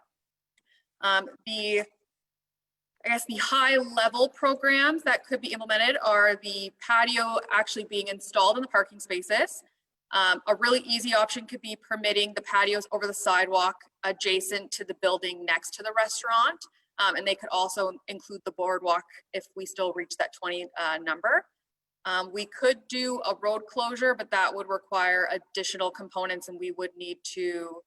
Speaker 15: I guess the high level programs that could be implemented are the patio actually being installed in the parking spaces. A really easy option could be permitting the patios over the sidewalk adjacent to the building next to the restaurant. And they could also include the boardwalk if we still reach that 20 number. We could do a road closure, but that would require additional components and we would need to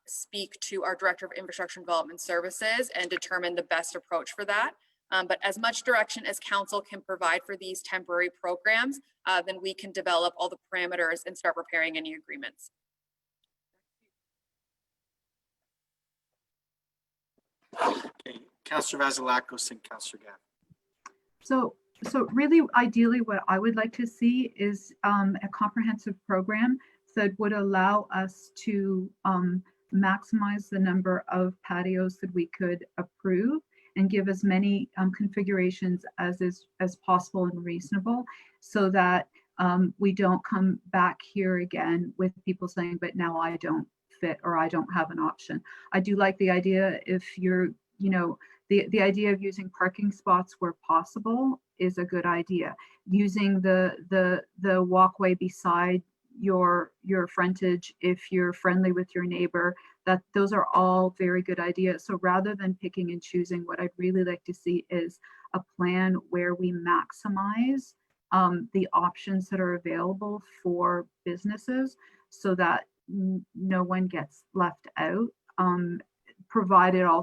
Speaker 15: speak to our Director of Infrastructure and Development Services and determine the best approach for that. But as much direction as council can provide for these temporary programs, then we can develop all the parameters and start preparing any agreements.
Speaker 1: Okay, Councillor Vasilakos and Councillor Gaffney.
Speaker 6: So really, ideally, what I would like to see is a comprehensive program that would allow us to maximize the number of patios that we could approve and give as many configurations as possible and reasonable, so that we don't come back here again with people saying, but now I don't fit or I don't have an option. I do like the idea, if you're, the idea of using parking spots where possible is a good idea. Using the walkway beside your frontage, if you're friendly with your neighbor, that those are all very good ideas. So rather than picking and choosing, what I'd really like to see is a plan where we maximize the options that are available for businesses so that no one gets left out, provided all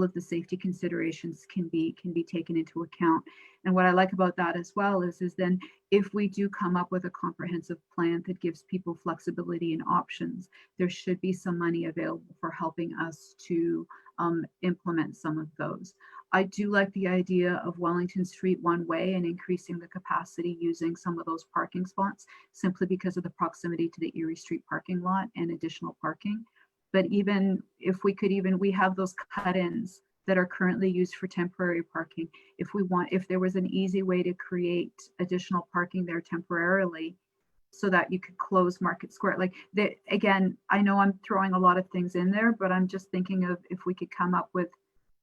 Speaker 6: of the safety considerations can be taken into account. And what I like about that as well is then if we do come up with a comprehensive plan that gives people flexibility and options, there should be some money available for helping us to implement some of those. I do like the idea of Wellington Street one way and increasing the capacity using some of those parking spots simply because of the proximity to the Erie Street parking lot and additional parking. But even if we have those cut-ins that are currently used for temporary parking. If there was an easy way to create additional parking there temporarily so that you could close Market Square. Again, I know I'm throwing a lot of things in there, but I'm just thinking of if we could come up with,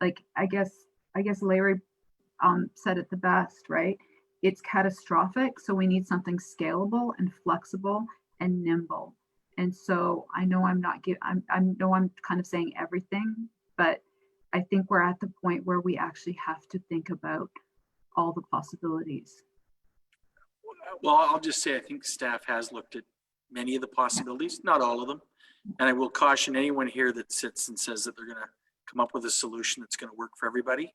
Speaker 6: I guess Larry said it the best, right? It's catastrophic. So we need something scalable and flexible and nimble. And so I know I'm kind of saying everything, but I think we're at the point where we actually have to think about all the possibilities.
Speaker 1: Well, I'll just say I think staff has looked at many of the possibilities, not all of them. And I will caution anyone here that sits and says that they're going to come up with a solution that's going to work for everybody.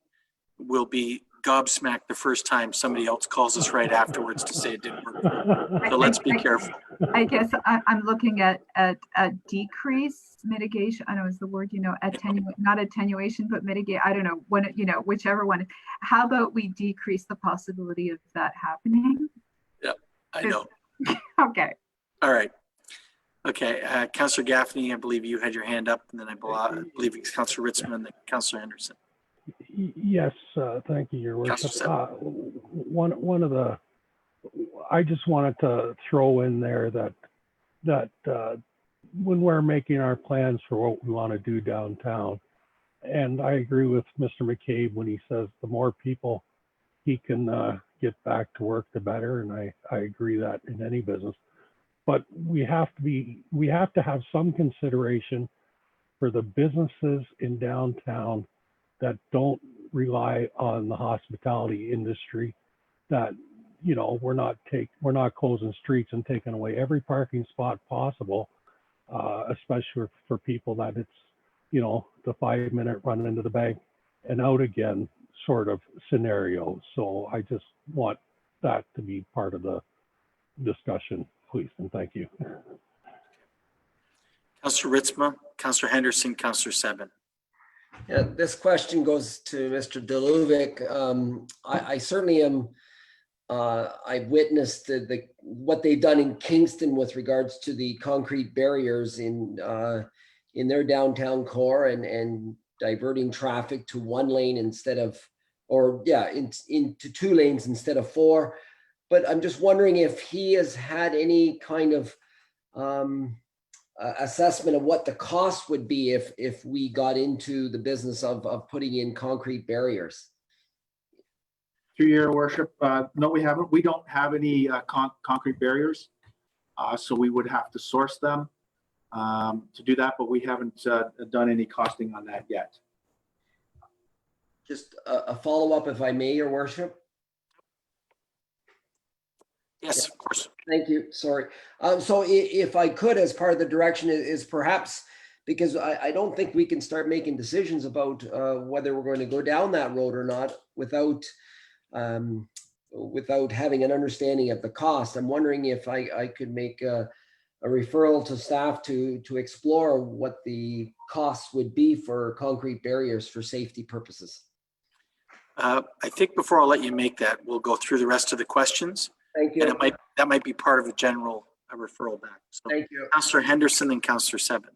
Speaker 1: Will be gobsmacked the first time somebody else calls us right afterwards to say it didn't work. So let's be careful.
Speaker 6: I guess I'm looking at decrease, mitigation. I don't know is the word, not attenuation, but mitigate. I don't know when, whichever one. How about we decrease the possibility of that happening?
Speaker 1: Yeah, I know.
Speaker 6: Okay.
Speaker 1: All right. Okay, Councillor Gaffney, I believe you had your hand up, and then I believe it's Councillor Ritzman and then Councillor Henderson.
Speaker 14: Yes, thank you, Your Worship.
Speaker 1: Councillor
Speaker 14: One of the, I just wanted to throw in there that when we're making our plans for what we want to do downtown, and I agree with Mr. McCabe when he says the more people he can get back to work, the better, and I agree that in any business. But we have to have some consideration for the businesses in downtown that don't rely on the hospitality industry, that, you know, we're not closing streets and taking away every parking spot possible, especially for people that it's, you know, the 5-minute run into the bank and out again sort of scenario. So I just want that to be part of the discussion, please, and thank you.
Speaker 1: Councillor Ritzma, Councillor Henderson, Councillor Seven.
Speaker 13: Yeah, this question goes to Mr. Deluvic. I certainly am. I've witnessed what they've done in Kingston with regards to the concrete barriers in their downtown core and diverting traffic to one lane instead of, or yeah, into 2 lanes instead of 4. But I'm just wondering if he has had any kind of assessment of what the cost would be if we got into the business of putting in concrete barriers.
Speaker 9: Through your worship, no, we haven't. We don't have any concrete barriers, so we would have to source them to do that, but we haven't done any costing on that yet.
Speaker 13: Just a follow-up, if I may, your worship.
Speaker 1: Yes, of course.
Speaker 13: Thank you. Sorry. So if I could, as part of the direction is perhaps, because I don't think we can start making decisions about whether we're going to go down that road or not without having an understanding of the cost. I'm wondering if I could make a referral to staff to explore what the costs would be for concrete barriers for safety purposes.
Speaker 1: I think before I'll let you make that, we'll go through the rest of the questions.
Speaker 13: Thank you.
Speaker 1: And that might be part of a general referral back. So
Speaker 13: thank you.
Speaker 1: Councillor Henderson and Councillor Seven.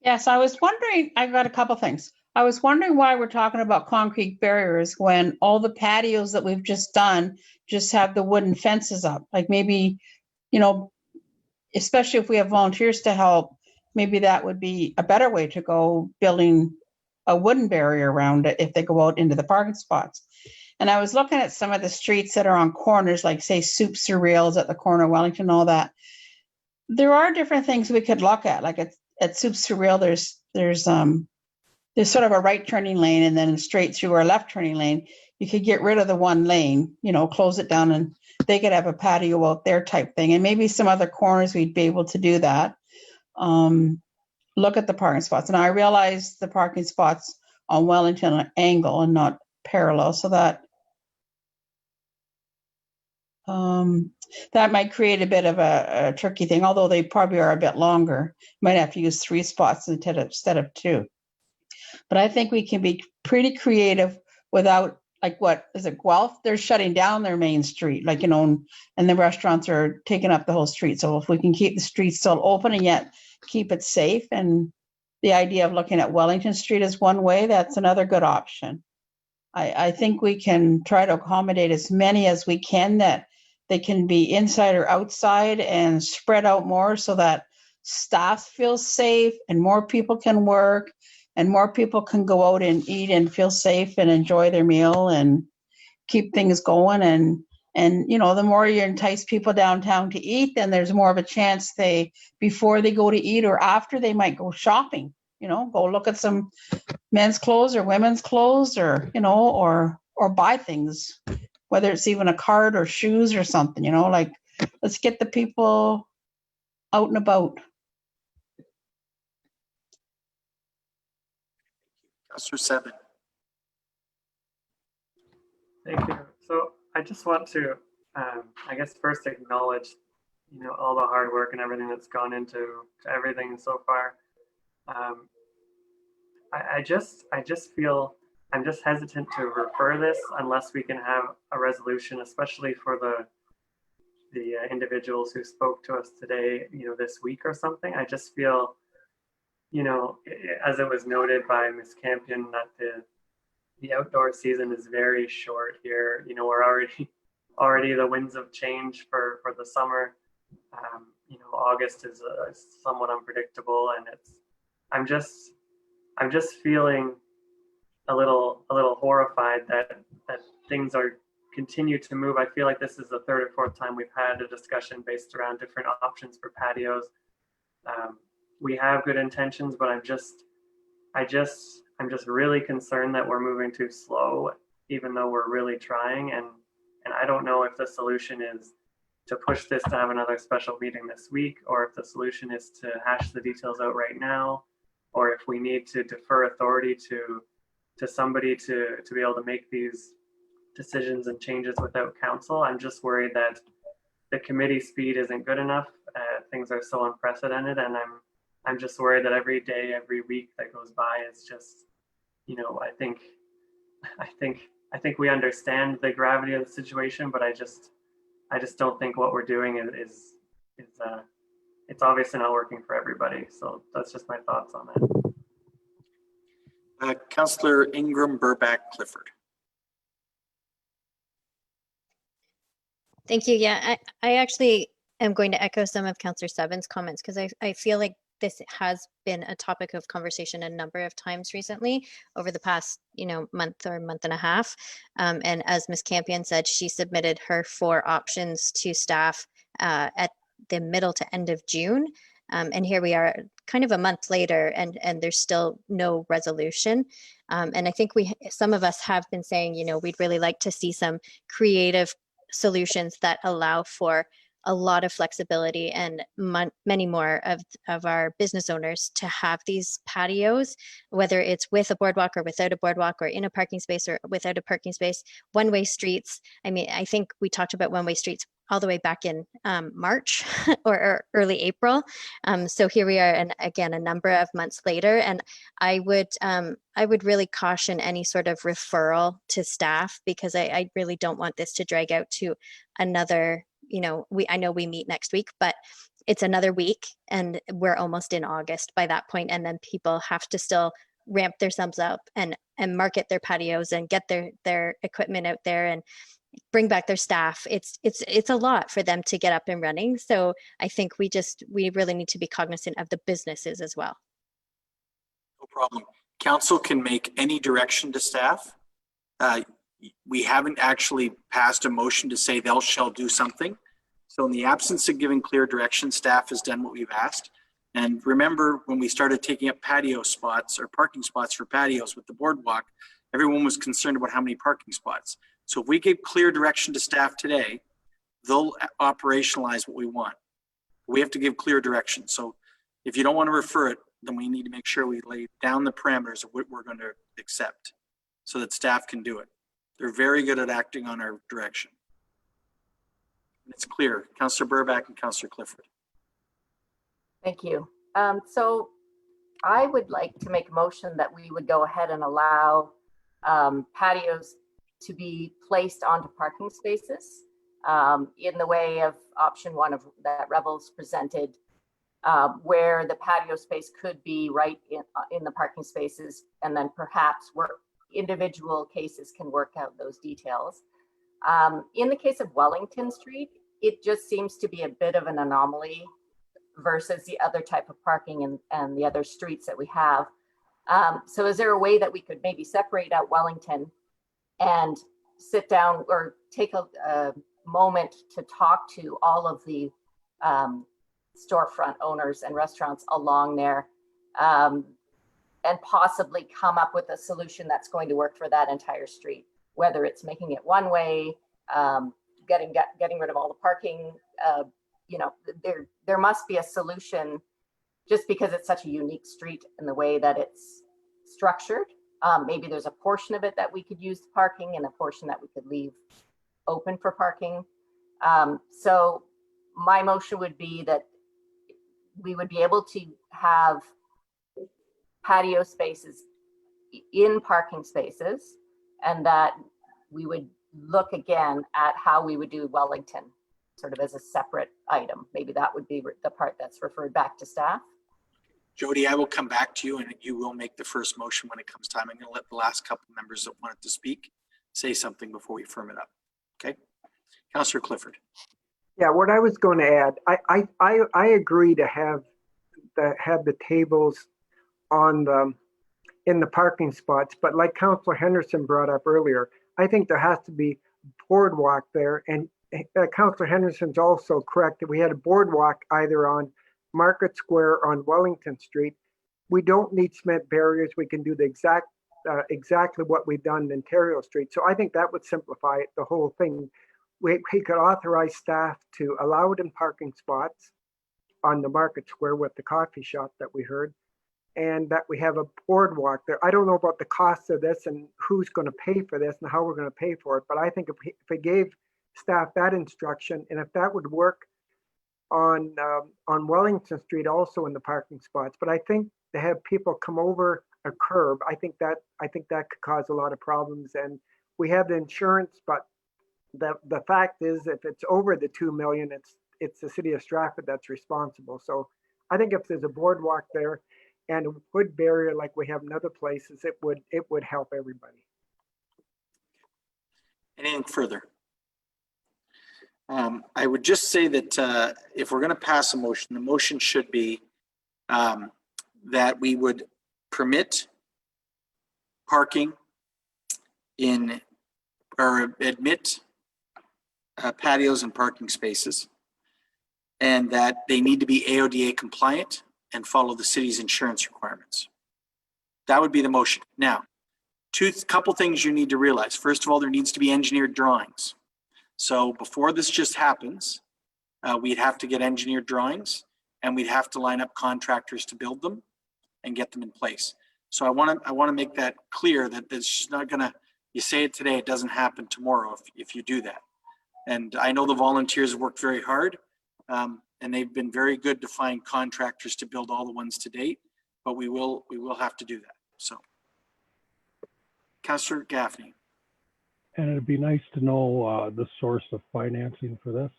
Speaker 10: Yes, I was wondering, I got a couple things. I was wondering why we're talking about concrete barriers when all the patios that we've just done just have the wooden fences up. Like maybe, you know, especially if we have volunteers to help, maybe that would be a better way to go, building a wooden barrier around it if they go out into the parking spots. And I was looking at some of the streets that are on corners, like say Soup Surreals at the corner of Wellington, all that. There are different things we could look at. Like at Soup Surreal, there's sort of a right turning lane and then straight through or a left turning lane. You could get rid of the one lane, you know, close it down, and they could have a patio out there type thing. And maybe some other corners we'd be able to do that. Look at the parking spots. And I realize the parking spots on Wellington are angle and not parallel, so that that might create a bit of a tricky thing, although they probably are a bit longer. You might have to use 3 spots instead of 2. But I think we can be pretty creative without, like, what is it, Guelph? They're shutting down their main street, like, you know, and the restaurants are taking up the whole street. So if we can keep the streets still open and yet keep it safe, and the idea of looking at Wellington Street as one way, that's another good option. I think we can try to accommodate as many as we can, that they can be inside or outside and spread out more so that staff feel safe and more people can work and more people can go out and eat and feel safe and enjoy their meal and keep things going. And you know, the more you entice people downtown to eat, then there's more of a chance before they go to eat or after, they might go shopping, you know, go look at some men's clothes or women's clothes, or, you know, or buy things, whether it's even a card or shoes or something, you know, like, let's get the people out and about.
Speaker 1: Councillor Seven.
Speaker 4: Thank you. So I just want to, I guess, first acknowledge, you know, all the hard work and everything that's gone into everything so far. I just feel I'm just hesitant to refer this unless we can have a resolution, especially for individuals who spoke to us today, this week or something. I just feel, as it was noted by Ms. Campion, that the outdoor season is very short here. We're already the winds of change for the summer. August is somewhat unpredictable, and I'm just feeling a little horrified that things continue to move. I feel like this is the third or fourth time we've had a discussion based around different options for patios. We have good intentions, but I'm just really concerned that we're moving too slow, even though we're really trying. And I don't know if the solution is to push this to have another special meeting this week, or if the solution is to hash the details out right now, or if we need to defer authority to somebody to be able to make these decisions and changes without council. I'm just worried that the committee speed isn't good enough. Things are so unprecedented, and I'm just worried that every day, every week that goes by is just, I think we understand the gravity of the situation, but I just don't think what we're doing is it's obviously not working for everybody. So that's just my thoughts on that.
Speaker 1: Councillor Ingram, Burback, Clifford.
Speaker 5: Thank you. Yeah, I actually am going to echo some of Councillor Seven's comments, because I feel like this has been a topic of conversation a number of times recently over the past, month or month and a half. And as Ms. Campion said, she submitted her 4 options to staff at the middle to end of June. And here we are kind of a month later, and there's still no resolution. And I think some of us have been saying, we'd really like to see some creative solutions that allow for a lot of flexibility and many more of our business owners to have these patios, whether it's with a boardwalk or without a boardwalk, or in a parking space or without a parking space, one-way streets. I mean, I think we talked about one-way streets all the way back in March or early April. So here we are, and again, a number of months later, and I would really caution any sort of referral to staff, because I really don't want this to drag out to another, I know we meet next week, but it's another week and we're almost in August by that point, and then people have to still ramp themselves up and market their patios and get their equipment out there and bring back their staff. It's a lot for them to get up and running. So I think we really need to be cognizant of the businesses as well.
Speaker 1: No problem. Council can make any direction to staff. We haven't actually passed a motion to say thou shall do something. So in the absence of giving clear direction, staff has done what we've asked. And remember, when we started taking up patio spots or parking spots for patios with the boardwalk, everyone was concerned about how many parking spots. So if we give clear direction to staff today, they'll operationalize what we want. We have to give clear direction. So if you don't want to refer it, then we need to make sure we lay down the parameters of what we're going to accept so that staff can do it. They're very good at acting on our direction. It's clear. Councillor Burback and Councillor Clifford.
Speaker 7: Thank you. So I would like to make a motion that we would go ahead and allow patios to be placed onto parking spaces in the way of option 1 of that Rebels presented, where the patio space could be right in the parking spaces, and then perhaps individual cases can work out those details. In the case of Wellington Street, it just seems to be a bit of an anomaly versus the other type of parking and the other streets that we have. So is there a way that we could maybe separate out Wellington and sit down or take a moment to talk to all of the storefront owners and restaurants along there, and possibly come up with a solution that's going to work for that entire street, whether it's making it one way, getting rid of all the parking. There must be a solution, just because it's such a unique street in the way that it's structured. Maybe there's a portion of it that we could use parking and a portion that we could leave open for parking. So my motion would be that we would be able to have patio spaces in parking spaces, and that we would look again at how we would do Wellington. sort of as a separate item. Maybe that would be the part that's referred back to staff.
Speaker 1: Jody, I will come back to you and you will make the first motion when it comes time. I'm going to let the last couple members that wanted to speak say something before we firm it up. Okay. Councillor Clifford.
Speaker 12: Yeah, what I was going to add, I agree to have the tables on in the parking spots, but like Councillor Henderson brought up earlier, I think there has to be boardwalk there. And Councillor Henderson's also correct that we had a boardwalk either on Market Square or on Wellington Street. We don't need cement barriers. We can do the exactly what we've done in Ontario Street. So I think that would simplify the whole thing. We could authorize staff to allow it in parking spots on the Market Square with the coffee shop that we heard, and that we have a boardwalk there. I don't know about the cost of this and who's going to pay for this and how we're going to pay for it, but I think if we gave staff that instruction, and if that would work on Wellington Street also in the parking spots, but I think to have people come over a curb, I think that could cause a lot of problems. And we have the insurance, but the fact is, if it's over the 2 million, it's the city of Stratford that's responsible. So I think if there's a boardwalk there and a wood barrier like we have in other places, it would help everybody.
Speaker 1: Anything further? I would just say that if we're going to pass a motion, the motion should be that we would permit parking in or admit patios and parking spaces, and that they need to be AODA compliant and follow the city's insurance requirements. That would be the motion. Now, couple things you need to realize. First of all, there needs to be engineered drawings. So before this just happens, we'd have to get engineered drawings, and we'd have to line up contractors to build them and get them in place. So I want to make that clear that it's just not going to, you say it today, it doesn't happen tomorrow if you do that. And I know the volunteers worked very hard, and they've been very good to find contractors to build all the ones to date, but we will have to do that. So, Councillor Gaffney.
Speaker 14: And it'd be nice to know the source of financing for this.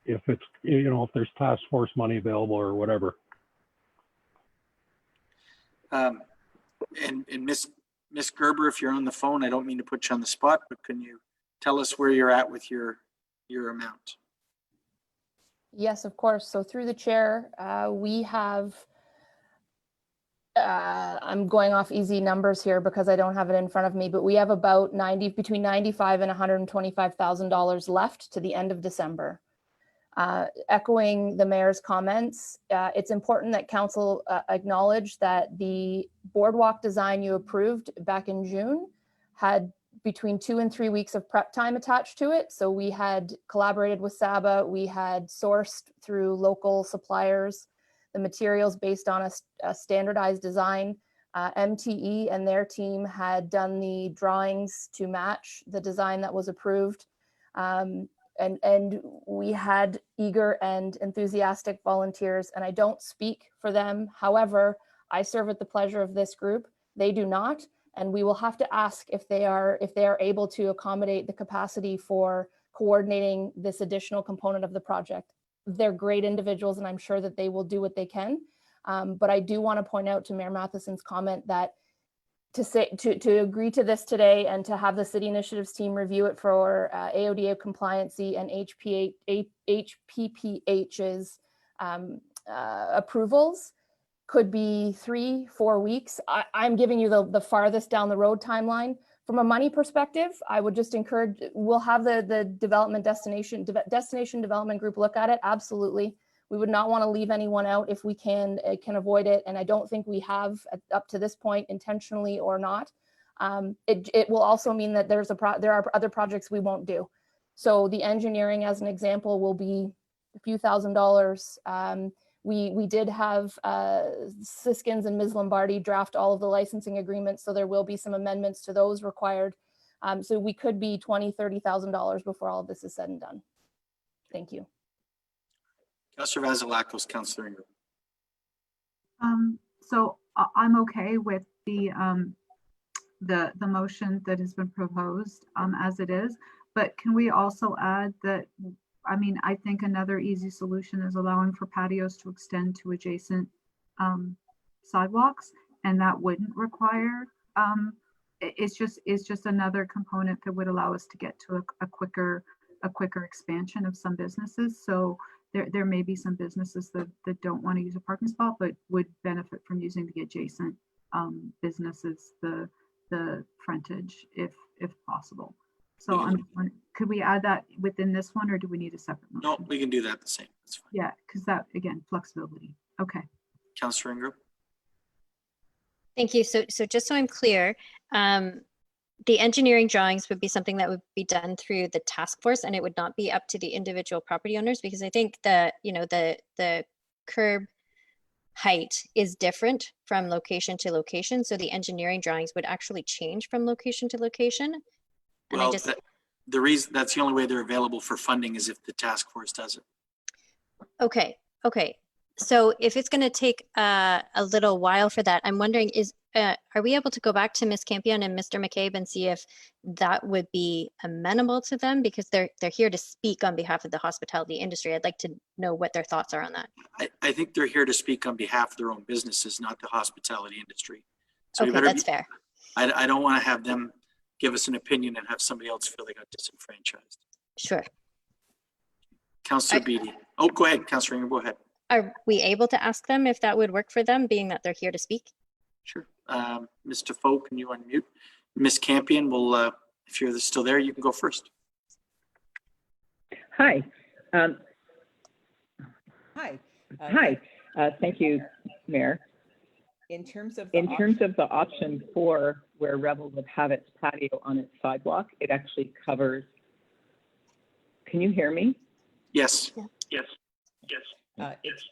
Speaker 14: If it's, if there's task force money available or whatever.
Speaker 1: And Miss Gerber, if you're on the phone, I don't mean to put you on the spot, but can you tell us where you're at with your amount?
Speaker 3: Yes, of course. So through the chair, we have, I'm going off easy numbers here because I don't have it in front of me, but we have about between $95,000 and $125,000 left to the end of December. Echoing the mayor's comments, it's important that council acknowledge that the boardwalk design you approved back in June had between 2 and 3 weeks of prep time attached to it. So we had collaborated with Saba, we had sourced through local suppliers the materials based on a standardized design. MTE and their team had done the drawings to match the design that was approved. And we had eager and enthusiastic volunteers, and I don't speak for them. However, I serve at the pleasure of this group. They do not, and we will have to ask if they are able to accommodate the capacity for coordinating this additional component of the project. They're great individuals, and I'm sure that they will do what they can. But I do want to point out to Mayor Matheson's comment that to agree to this today and to have the city initiatives team review it for AODA compliancy and HPPH's approvals could be 3-4 weeks. I'm giving you the farthest down the road timeline. From a money perspective, I would just encourage, we'll have the destination development group look at it. Absolutely. We would not want to leave anyone out if we can avoid it. And I don't think we have up to this point, intentionally or not. It will also mean that there are other projects we won't do. So the engineering, as an example, will be a few $1,000s. We did have Siskins and Ms. Lombardi draft all of the licensing agreements, so there will be some amendments to those required. So we could be $20,000, $30,000 before all of this is said and done. Thank you.
Speaker 1: Councillor Vasilakos, Councillor Ingram.
Speaker 6: So I'm okay with the motion that has been proposed as it is, but can we also add that I mean, I think another easy solution is allowing for patios to extend to adjacent sidewalks, and that wouldn't require, it's just another component that would allow us to get to a quicker expansion of some businesses. So there may be some businesses that don't want to use a parking spot, but would benefit from using the adjacent businesses, the frontage, if possible. So could we add that within this one, or do we need a separate motion?
Speaker 1: No, we can do that the same. That's fine.
Speaker 6: Yeah, because that, again, flexibility. Okay.
Speaker 1: Councillor Ingram?
Speaker 5: Thank you. So just so I'm clear, the engineering drawings would be something that would be done through the task force, and it would not be up to the individual property owners, because I think that, you know, the curb height is different from location to location. So the engineering drawings would actually change from location to location. And
Speaker 1: Well, the reason that's the only way they're available for funding is if the task force does it.
Speaker 5: Okay. So if it's going to take a little while for that, I'm wondering, are we able to go back to Ms. Campion and Mr. McCabe and see if that would be amenable to them, because they're here to speak on behalf of the hospitality industry. I'd like to know what their thoughts are on that.
Speaker 1: I think they're here to speak on behalf of their own businesses, not the hospitality industry. So
Speaker 5: okay, that's fair.
Speaker 1: I don't want to have them give us an opinion and have somebody else feel they got disenfranchised.
Speaker 5: Sure.
Speaker 1: Councillor Beattie. Oh, go ahead, Councillor Ingram, go ahead.
Speaker 5: Are we able to ask them if that would work for them, being that they're here to speak?
Speaker 1: Sure. Mr. Foe, can you unmute? Ms. Campion, will, if you're still there, you can go first.
Speaker 8: Hi.
Speaker 16: Hi.
Speaker 8: Hi. Thank you, Mayor.
Speaker 16: In terms of
Speaker 8: the option for where Revel would have its patio on its sidewalk, it actually covers. Can you hear me?
Speaker 1: Yes.
Speaker 5: Yeah.
Speaker 1: Yes.
Speaker 8: It's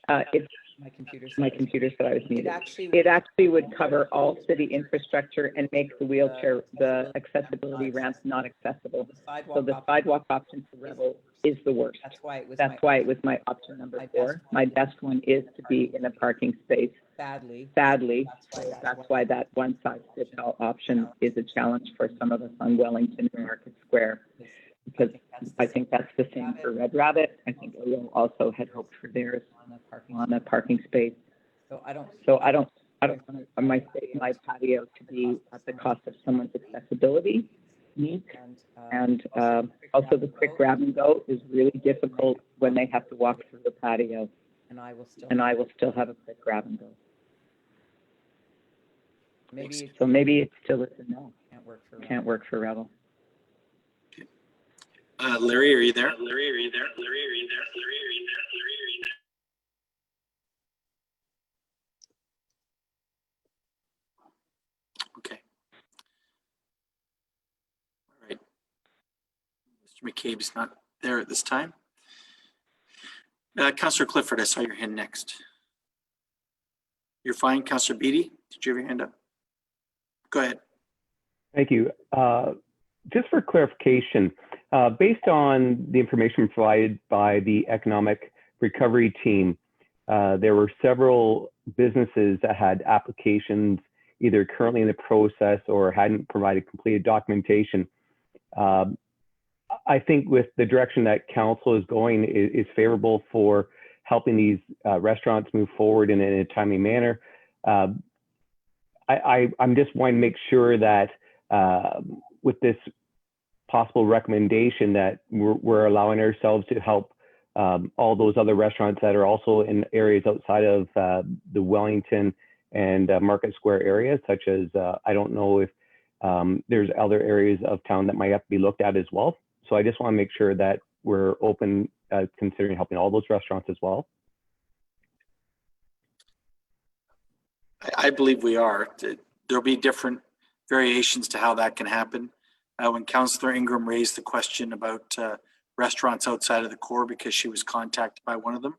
Speaker 16: my computer
Speaker 8: said I was muted. It actually would cover all city infrastructure and make the accessibility ramps not accessible. So the sidewalk option for Revel is the worst.
Speaker 16: That's why
Speaker 8: it was my option number 4. My best one is to be in a parking space.
Speaker 16: Sadly,
Speaker 8: that's why that one size fits all option is a challenge for some of us on Wellington and Market Square. Because I think that's the same for Red Rabbit. I think Oyo also had hoped for theirs on a parking space.
Speaker 16: So I don't
Speaker 8: want my patio to be at the cost of someone's accessibility needs. And also the quick grab and go is really difficult when they have to walk through the patio.
Speaker 16: And I will
Speaker 8: still have a quick grab and go.
Speaker 16: Maybe
Speaker 8: it still is a no. Can't work for Revel.
Speaker 1: Larry, are you there? Okay. All right. Mr. McCabe's not there at this time. Councillor Clifford, I saw your hand next. You're fine. Councillor Beattie, did you have your hand up? Go ahead.
Speaker 17: Thank you. Just for clarification, based on the information provided by the economic recovery team, there were several businesses that had applications either currently in the process or hadn't provided completed documentation. I think with the direction that council is going is favorable for helping these restaurants move forward in a timely manner. I'm just wanting to make sure that with this possible recommendation that we're allowing ourselves to help all those other restaurants that are also in areas outside of the Wellington and Market Square areas, such as I don't know if there's other areas of town that might have to be looked at as well. So I just want to make sure that we're open considering helping all those restaurants as well.
Speaker 1: I believe we are. There'll be different variations to how that can happen. When Councillor Ingram raised the question about restaurants outside of the core because she was contacted by one of them,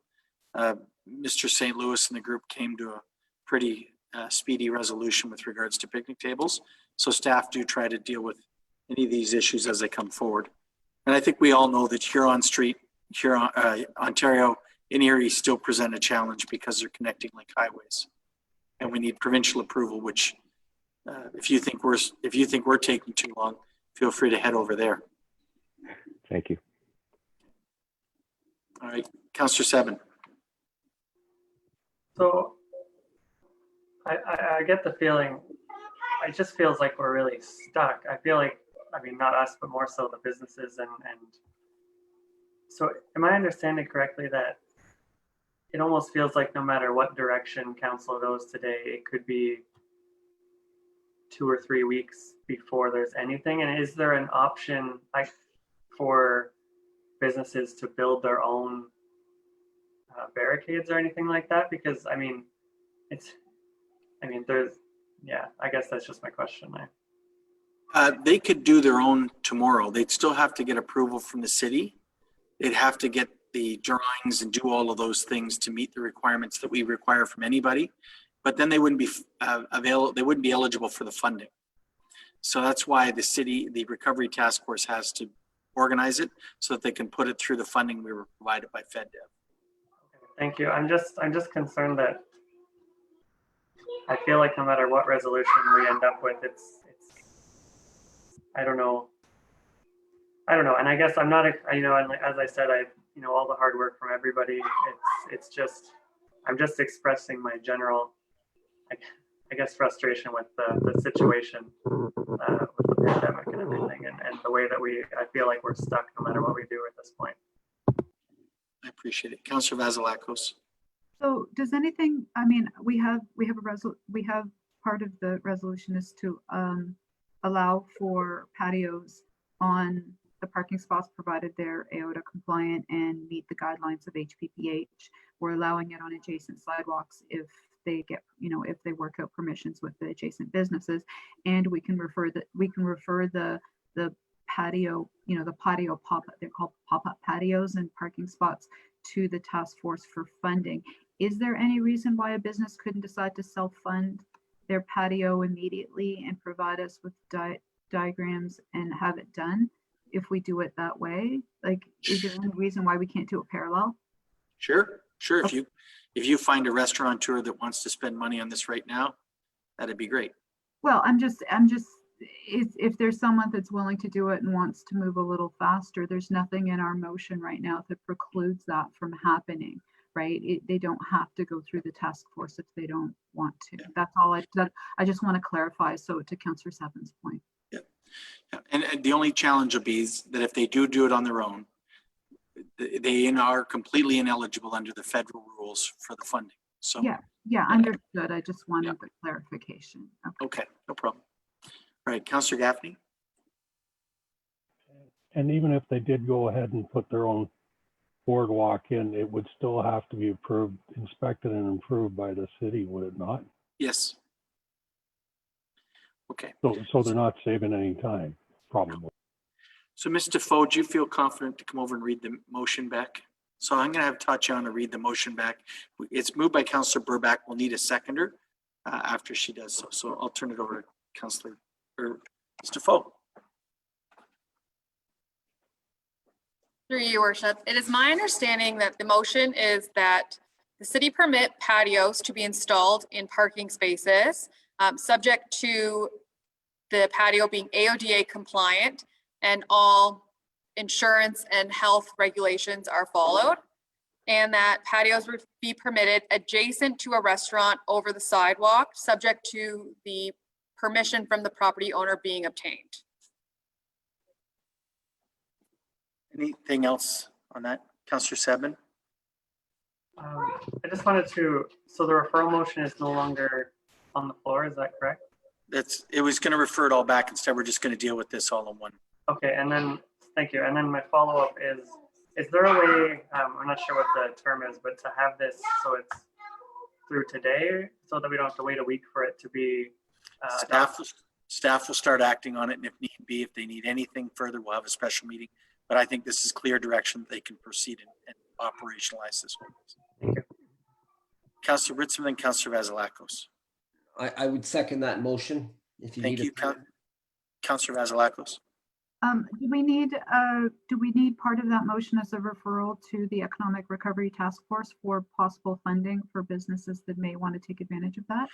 Speaker 1: Mr. St. Louis and the group came to a pretty speedy resolution with regards to picnic tables. So staff do try to deal with any of these issues as they come forward. And I think we all know that Huron Street, Ontario, and Erie still present a challenge because they're connecting like highways. And we need provincial approval, which if you think we're taking too long, feel free to head over there.
Speaker 17: Thank you.
Speaker 1: All right, Councillor Seven.
Speaker 4: So I get the feeling, it just feels like we're really stuck. I feel like, I mean, not us, but more so the businesses and so am I understanding correctly that it almost feels like no matter what direction council goes today, it could be 2 or 3 weeks before there's anything? And is there an option like for businesses to build their own barricades or anything like that? Because I mean, there's, yeah, I guess that's just my question there.
Speaker 1: They could do their own tomorrow. They'd still have to get approval from the city. They'd have to get the drawings and do all of those things to meet the requirements that we require from anybody. But then they wouldn't be available. They wouldn't be eligible for the funding. So that's why the city, the recovery task force, has to organize it so that they can put it through the funding we were provided by FedDev.
Speaker 4: Thank you. I'm just concerned that I feel like no matter what resolution we end up with, it's I don't know. And I guess I'm not, and as I said, all the hard work from everybody. It's just, I'm just expressing my general, I guess, frustration with the situation with the pandemic and everything, and the way that I feel like we're stuck no matter what we do at this point.
Speaker 1: I appreciate it. Councillor Vasilakos.
Speaker 6: So does anything, I mean, we have part of the resolution is to allow for patios on the parking spots provided they're AOTA compliant and meet the guidelines of HPPH. We're allowing it on adjacent sidewalks if they get, if they work out permissions with the adjacent businesses, and we can refer the patio, the patio pop-up, they're called pop-up patios and parking spots, to the task force for funding. Is there any reason why a business couldn't decide to self-fund their patio immediately and provide us with diagrams and have it done if we do it that way? Like, is there any reason why we can't do it parallel?
Speaker 1: Sure. Okay. If you find a restaurateur that wants to spend money on this right now, that'd be great.
Speaker 6: Well, I'm just if there's someone that's willing to do it and wants to move a little faster, there's nothing in our motion right now that precludes that from happening, right? They don't have to go through the task force if they don't want to. Yeah. That's all I just want to clarify. So to Councillor Seven's point.
Speaker 1: Yeah. And the only challenge will be is that if they do it on their own, they are completely ineligible under the federal rules for the funding. So
Speaker 6: yeah, understood. I just wanted the clarification.
Speaker 1: Okay, no problem. All right, Councillor Gaffney.
Speaker 14: And even if they did go ahead and put their own boardwalk in, it would still have to be approved, inspected and approved by the city, would it not?
Speaker 1: Yes. Okay.
Speaker 14: So they're not saving any time, probably.
Speaker 1: So Ms. Defoe, do you feel confident to come over and read the motion back? So I'm going to have Tatiana read the motion back. It's moved by Councillor Burback. We'll need a seconder after she does so. So I'll turn it over to Councillor or Ms. Defoe.
Speaker 15: Through you, Worship. It is my understanding that the motion is that the city permit patios to be installed in parking spaces, subject to the patio being AODA compliant and all insurance and health regulations are followed, and that patios would be permitted adjacent to a restaurant over the sidewalk, subject to the permission from the property owner being obtained.
Speaker 1: Anything else on that? Councillor Seven?
Speaker 4: I just wanted to, so the referral motion is no longer on the floor, is that correct?
Speaker 1: It was going to refer it all back. Instead, we're just going to deal with this all in one.
Speaker 4: Okay, and then, thank you. And then my follow-up is there a way, I'm not sure what the term is, but to have this so it's through today so that we don't have to wait a week for it to be
Speaker 1: Staff will start acting on it, and if need be, if they need anything further, we'll have a special meeting. But I think this is clear direction that they can proceed and operationalize this one.
Speaker 4: Thank you.
Speaker 1: Councillor Ritzman and Councillor Vasilakos.
Speaker 13: I would second that motion. If you
Speaker 1: Thank you, Councillor Vasilakos.
Speaker 6: Do we need part of that motion as a referral to the Economic Recovery Task Force for possible funding for businesses that may want to take advantage of that?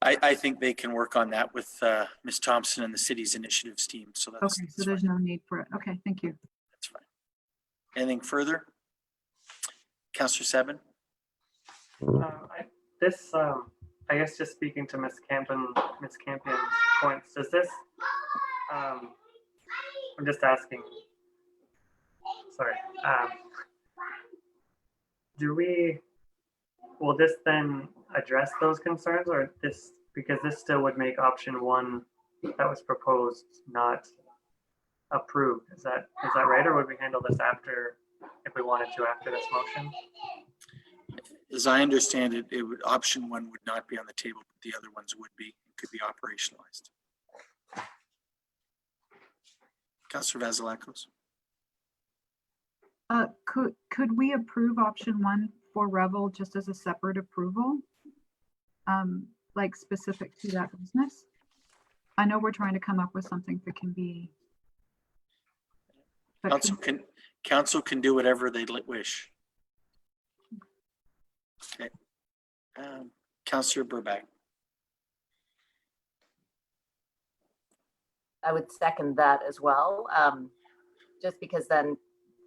Speaker 1: I think they can work on that with Ms. Thompson and the city's initiatives team. So that's
Speaker 6: okay. So there's no need for it. Okay, thank you.
Speaker 1: That's fine. Anything further? Councillor Seven?
Speaker 4: I guess just speaking to Ms. Campion's points, does this, I'm just asking, sorry, will this then address those concerns, or this, because this still would make option one that was proposed not approved? Is that right, or would we handle this after, if we wanted to, after this motion?
Speaker 1: As I understand it, option one would not be on the table, but the other ones would be, could be operationalized. Councillor Vasilakos?
Speaker 6: Could we approve option one for Revel just as a separate approval? Like specific to that business? I know we're trying to come up with something that can be.
Speaker 1: Council can do whatever they wish. Okay. Councillor Burback.
Speaker 7: I would second that as well, just because then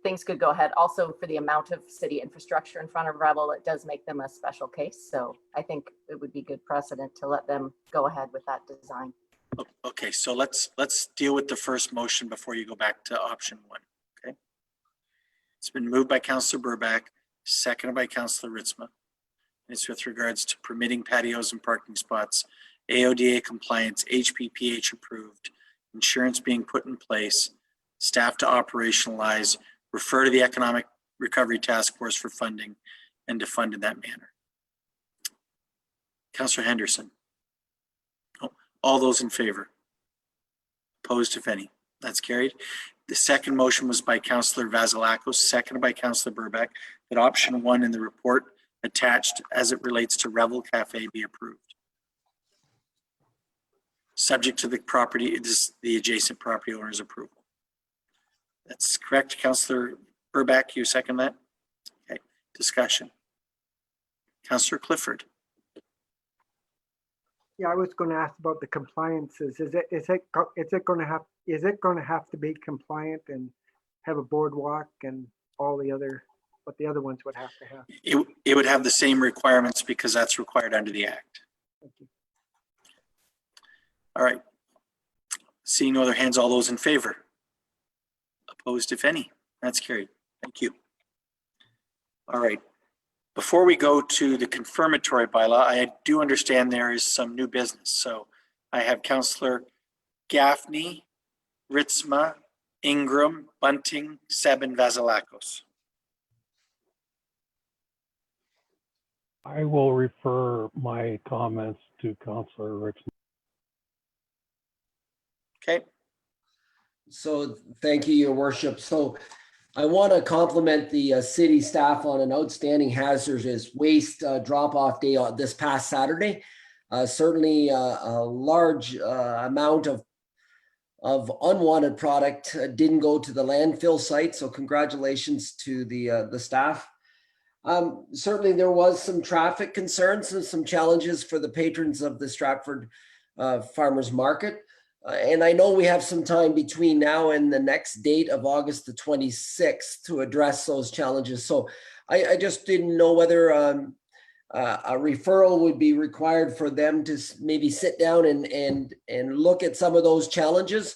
Speaker 7: things could go ahead. Also, for the amount of city infrastructure in front of Revel, it does make them a special case. So I think it would be good precedent to let them go ahead with that design.
Speaker 1: Okay, so let's deal with the first motion before you go back to option one. Okay. It's been moved by Councillor Burback, seconded by Councillor Ritzma. It's with regards to permitting patios and parking spots, AODA compliance, HPPH approved, insurance being put in place, staff to operationalize, refer to the Economic Recovery Task Force for funding, and to fund in that manner. Councillor Henderson. All those in favor? Opposed, if any? That's carried. The second motion was by Councillor Vasilakos, seconded by Councillor Burback, that option one in the report attached as it relates to Revel Cafe be approved. Subject to the property, the adjacent property owner's approval. That's correct, Councillor Burback, you second that? Okay, discussion. Councillor Clifford.
Speaker 12: Yeah, I was going to ask about the compliances. Is it going to have to be compliant and have a boardwalk and all the other, what the other ones would have to have?
Speaker 1: It would have the same requirements because that's required under the Act.
Speaker 12: Thank you.
Speaker 1: All right. Seeing no other hands, all those in favor? Opposed, if any? That's carried. Thank you. All right. Before we go to the confirmatory bylaw, I do understand there is some new business. So I have Councillor Gaffney, Ritzma, Ingram, Bunting, Seven, Vasilakos.
Speaker 14: I will refer my comments to Councillor Richmond.
Speaker 1: Okay.
Speaker 13: So thank you, Your Worship. So I want to compliment the city staff on an outstanding hazardous waste drop-off day this past Saturday. Certainly a large amount of unwanted product didn't go to the landfill site. So congratulations to the staff. Certainly there was some traffic concerns and some challenges for the patrons of the Stratford Farmers Market. And I know we have some time between now and the next date of August the 26th to address those challenges. So I just didn't know whether a referral would be required for them to maybe sit down and look at some of those challenges,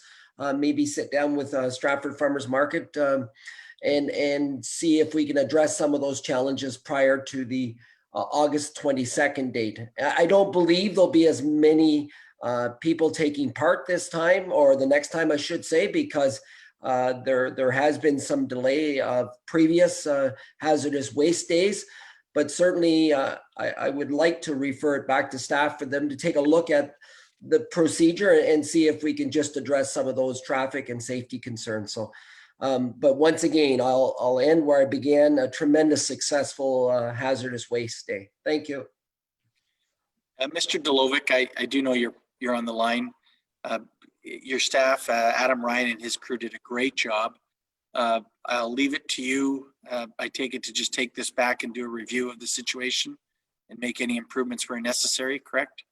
Speaker 13: maybe sit down with Stratford Farmers Market and see if we can address some of those challenges prior to the August 22nd date. I don't believe there'll be as many people taking part this time, or the next time I should say, because there has been some delay of previous hazardous waste days. But certainly I would like to refer it back to staff for them to take a look at the procedure and see if we can just address some of those traffic and safety concerns. So, but once again, I'll end where I began, a tremendous successful hazardous waste day. Thank you.
Speaker 1: Mr. Delovic, I do know you're on the line. Your staff, Adam Ryan and his crew, did a great job. I'll leave it to you. I take it to just take this back and do a review of the situation and make any improvements where necessary, correct?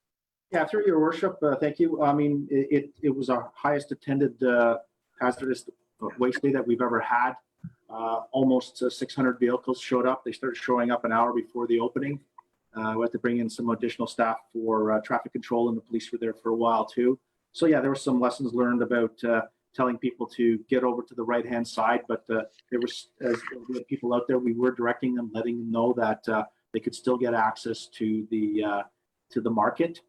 Speaker 9: Yeah, through Your Worship, thank you. I mean, it was our highest attended hazardous waste day that we've ever had. almost 600 vehicles showed up. They started showing up an hour before the opening. We had to bring in some additional staff for traffic control, and the police were there for a while too. So yeah, there were some lessons learned about telling people to get over to the right-hand side, but there was, as we had people out there, we were directing them, letting them know that they could still get access to the market.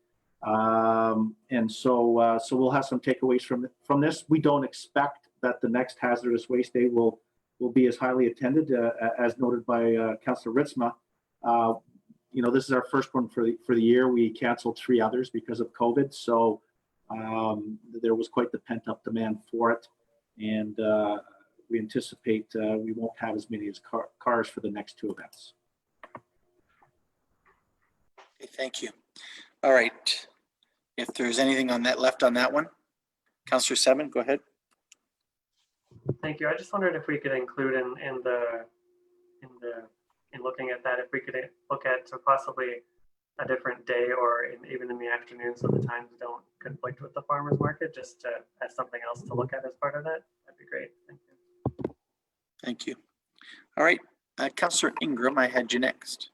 Speaker 9: And so we'll have some takeaways from this. We don't expect that the next hazardous waste day will be as highly attended as noted by Councillor Ritzma. You know, this is our first one for the year. We canceled 3 others because of COVID. So there was quite the pent-up demand for it. And we anticipate we won't have as many as cars for the next 2 events.
Speaker 1: Okay, thank you. All right. If there's anything on that left on that one, Councillor Seven, go ahead.
Speaker 4: Thank you. I just wondered if we could include in looking at that, if we could look at possibly a different day or even in the afternoon, so the times don't conflict with the farmers market, just to as something else to look at as part of that. That'd be great. Thank you.
Speaker 1: Thank you. All right, Councillor Ingram, I had you next.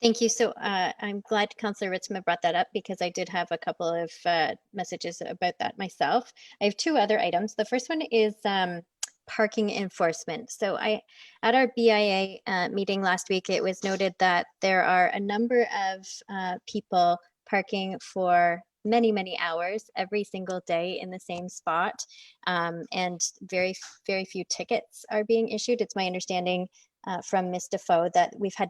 Speaker 5: Thank you. So I'm glad Councillor Ritzma brought that up because I did have a couple of messages about that myself. I have 2 other items. The first one is parking enforcement. So at our BIA meeting last week, it was noted that there are a number of people parking for many, many hours every single day in the same spot, and very, very few tickets are being issued. It's my understanding from Ms. Defoe that we've had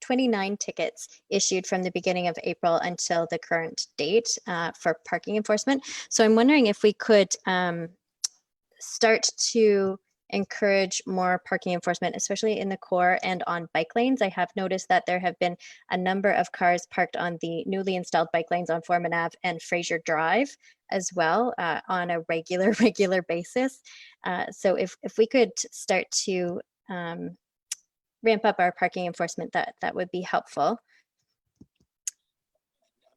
Speaker 5: 29 tickets issued from the beginning of April until the current date for parking enforcement. So I'm wondering if we could start to encourage more parking enforcement, especially in the core and on bike lanes. I have noticed that there have been a number of cars parked on the newly installed bike lanes on Foreman Ave and Fraser Drive as well on a regular basis. So if we could start to ramp up our parking enforcement, that would be helpful.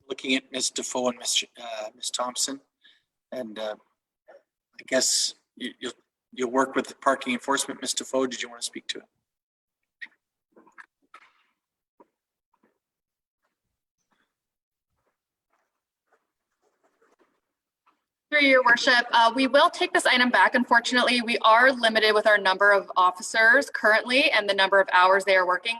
Speaker 1: Looking at Ms. Defoe and Ms. Thompson, and I guess you'll work with the parking enforcement. Ms. Defoe, did you want to speak to it?
Speaker 15: Through your worship, we will take this item back. Unfortunately, we are limited with our number of officers currently and the number of hours they are working,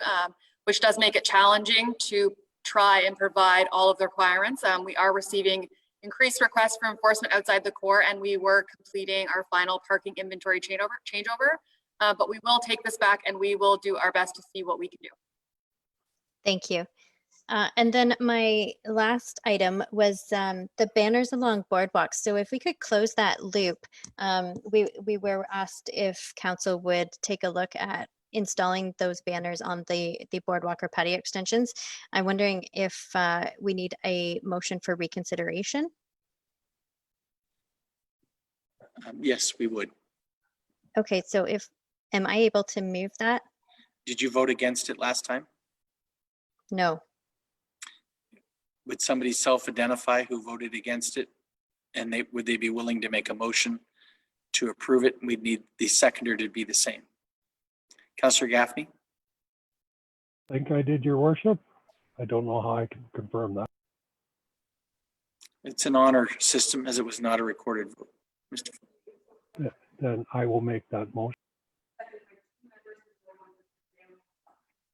Speaker 15: which does make it challenging to try and provide all of the requirements. We are receiving increased requests for enforcement outside the core, and we were completing our final parking inventory changeover. But we will take this back and we will do our best to see what we can do.
Speaker 5: Thank you. And then my last item was the banners along boardwalks. So if we could close that loop, we were asked if council would take a look at installing those banners on the boardwalk or patio extensions. I'm wondering if we need a motion for reconsideration.
Speaker 1: Yes, we would.
Speaker 5: Okay, so am I able to move that?
Speaker 1: Did you vote against it last time?
Speaker 5: No.
Speaker 1: Would somebody self-identify who voted against it? And would they be willing to make a motion to approve it? We'd need the seconder to be the same. Councillor Gaffney?
Speaker 14: I think I did, your worship. I don't know how I can confirm that.
Speaker 1: It's an honor system as it was not a recorded vote. Mr.
Speaker 14: Yeah, then I will make that motion.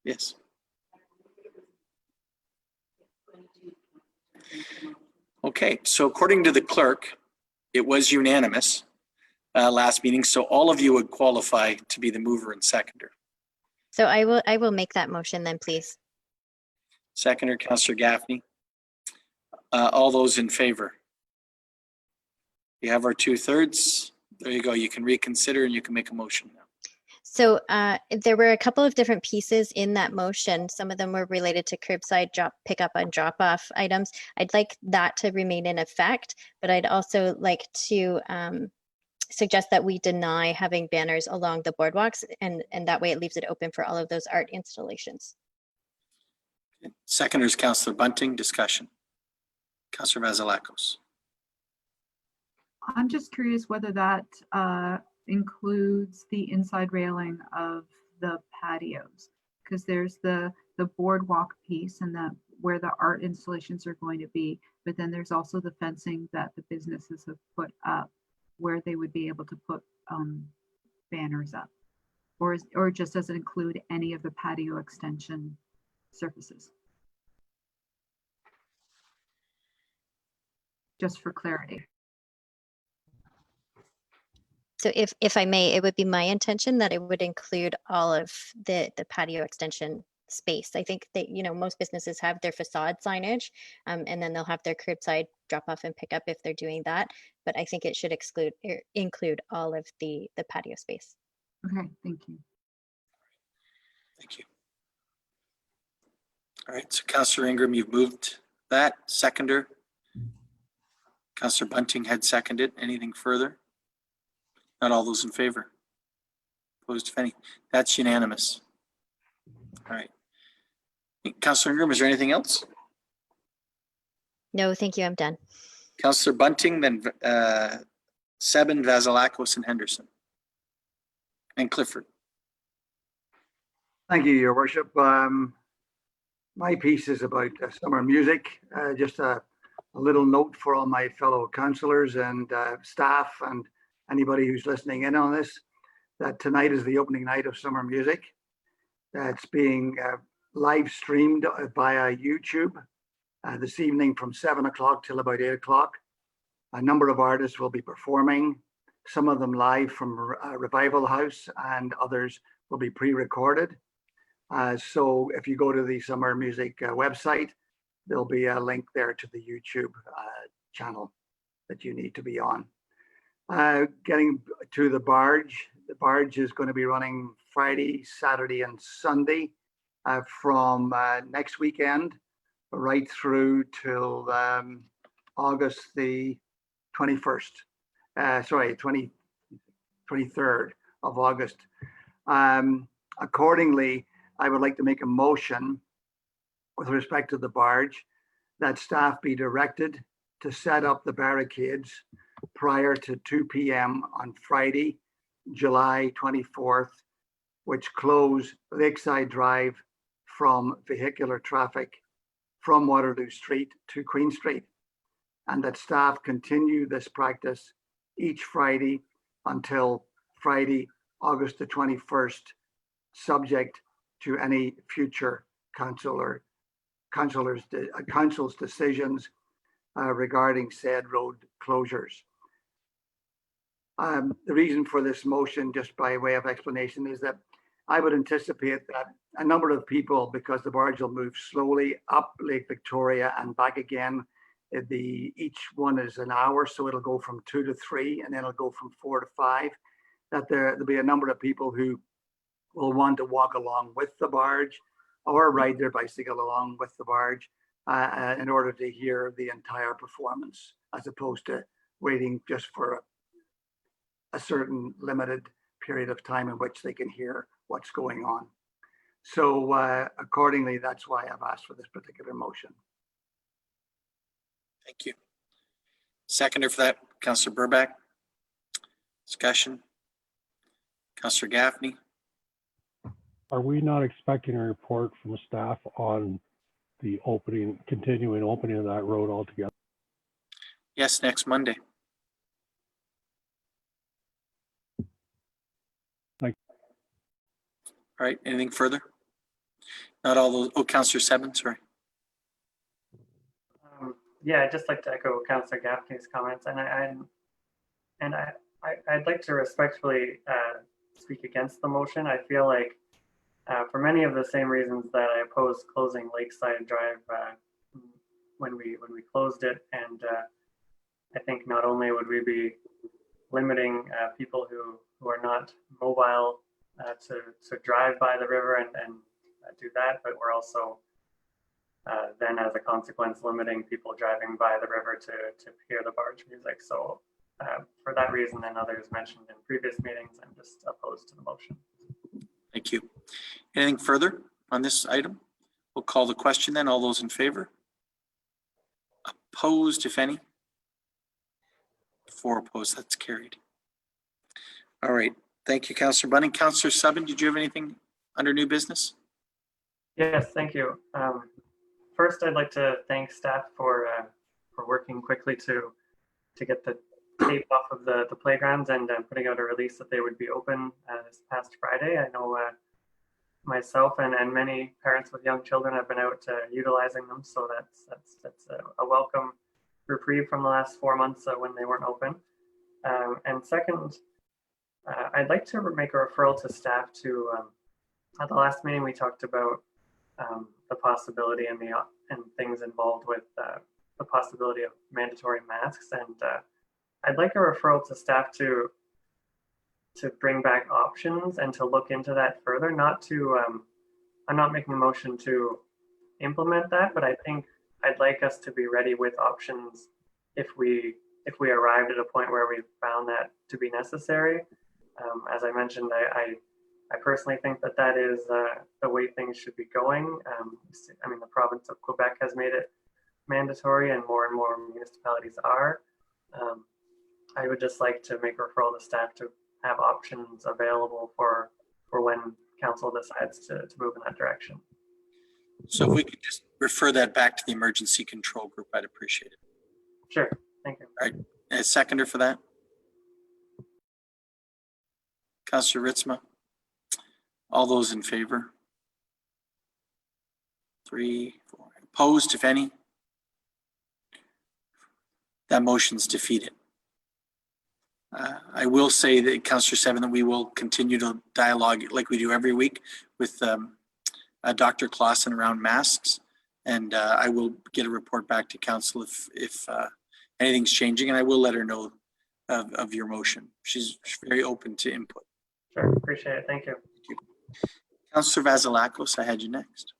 Speaker 1: Yes. Okay, so according to the clerk, it was unanimous last meeting, so all of you would qualify to be the mover and seconder.
Speaker 5: So I will make that motion then, please.
Speaker 1: Seconder, Councillor Gaffney. All those in favor? You have our 2/3. There you go. You can reconsider and you can make a motion now.
Speaker 5: So there were a couple of different pieces in that motion. Some of them were related to curbside pickup and drop off items. I'd like that to remain in effect, but I'd also like to suggest that we deny having banners along the boardwalks, and that way it leaves it open for all of those art installations.
Speaker 1: Seconders, Councillor Bunting. Discussion. Councillor Vasilakos.
Speaker 6: I'm just curious whether that includes the inside railing of the patios, because there's the boardwalk piece and the where the art installations are going to be, but then there's also the fencing that the businesses have put up where they would be able to put banners up, or just does it include any of the patio extension surfaces? Just for clarity.
Speaker 5: So if I may, it would be my intention that it would include all of the patio extension space. I think that, you know, most businesses have their facade signage, and then they'll have their curbside drop off and pick up if they're doing that. But I think it should include all of the patio space.
Speaker 6: Okay, thank you.
Speaker 1: Thank you. All right, so Councillor Ingram, you've moved that. Seconder. Councillor Bunting had seconded. Anything further? Not all those in favor? Opposed, if any? That's unanimous. All right. Councillor Ingram, is there anything else?
Speaker 5: No, thank you. I'm done.
Speaker 1: Councillor Bunting, then Sebin, Vasilakos, and Henderson. And Clifford.
Speaker 2: Thank you, Your Worship. My piece is about summer music. Just a little note for all my fellow councillors and staff and anybody who's listening in on this, that tonight is the opening night of summer music. It's being live streamed via YouTube this evening from 7 o'clock till about 8 o'clock. A number of artists will be performing, some of them live from Revival House and others will be pre-recorded. So if you go to the Summer Music website, there'll be a link there to the YouTube channel that you need to be on. Getting to the barge is going to be running Friday, Saturday, and Sunday from next weekend right through till August the 21st. 23rd of August. Accordingly, I would like to make a motion with respect to the barge that staff be directed to set up the barricades prior to 2 p.m. on Friday, July 24th, which close Lakeside Drive from vehicular traffic from Waterloo Street to Queen Street, and that staff continue this practice each Friday until Friday, August the 21st, subject to any future council's decisions regarding said road closures. The reason for this motion, just by way of explanation, is that I would anticipate that a number of people, because the barge will move slowly up Lake Victoria and back again, each one is an hour, so it'll go from 2 to 3 and then it'll go from 4 to 5, that there'll be a number of people who will want to walk along with the barge or ride their bicycle along with the barge in order to hear the entire performance, as opposed to waiting just for a certain limited period of time in which they can hear what's going on. So accordingly, that's why I've asked for this particular motion.
Speaker 1: Thank you. Seconder for that, Councillor Burback. Discussion. Councillor Gaffney.
Speaker 14: Are we not expecting a report from staff on the continuing opening of that road altogether?
Speaker 1: Yes, next Monday.
Speaker 14: Thank you.
Speaker 1: All right, anything further? Not all those, oh, Councillor Sebin, sorry.
Speaker 4: Yeah, I'd just like to echo Councillor Gaffney's comments, and I'd like to respectfully speak against the motion. I feel like for many of the same reasons that I opposed closing Lakeside Drive when we closed it, and I think not only would we be limiting people who are not mobile to drive by the river and do that, but we're also then as a consequence limiting people driving by the river to hear the barge music. So for that reason and others mentioned in previous meetings, I'm just opposed to the motion.
Speaker 1: Thank you. Anything further on this item? We'll call the question then. All those in favor? Opposed, if any? 4 opposed, that's carried. All right. Thank you, Councillor Bunning. Councillor Subban, did you have anything under new business?
Speaker 4: Yes, thank you. First, I'd like to thank staff for working quickly to get the tape off of the playgrounds and putting out a release that they would be open this past Friday. I know myself and many parents with young children have been out utilizing them, so that's a welcome reprieve from the last 4 months when they weren't open. And second, I'd like to make a referral to staff to at the last meeting we talked about the possibility and things involved with the possibility of mandatory masks, and I'd like a referral to staff to bring back options and to look into that further. Not to I'm not making a motion to implement that, but I think I'd like us to be ready with options if we arrived at a point where we found that to be necessary. As I mentioned, I personally think that is the way things should be going. I mean, the province of Quebec has made it mandatory, and more municipalities are. I would just like to make a referral to staff to have options available for when council decides to move in that direction.
Speaker 1: So if we could just refer that back to the emergency control group, I'd appreciate it.
Speaker 4: Sure, thank you.
Speaker 1: All right, a seconder for that? Councillor Ritzma. All those in favor? 3, 4. Opposed, if any? That motion's defeated. I will say that, Councillor Seven, that we will continue to dialogue like we do every week with Dr. Clausen around masks, and I will get a report back to council if anything's changing, and I will let her know of your motion. She's very open to input.
Speaker 4: Sure, appreciate it. Thank you.
Speaker 1: Councillor Vasilakos, I had you next.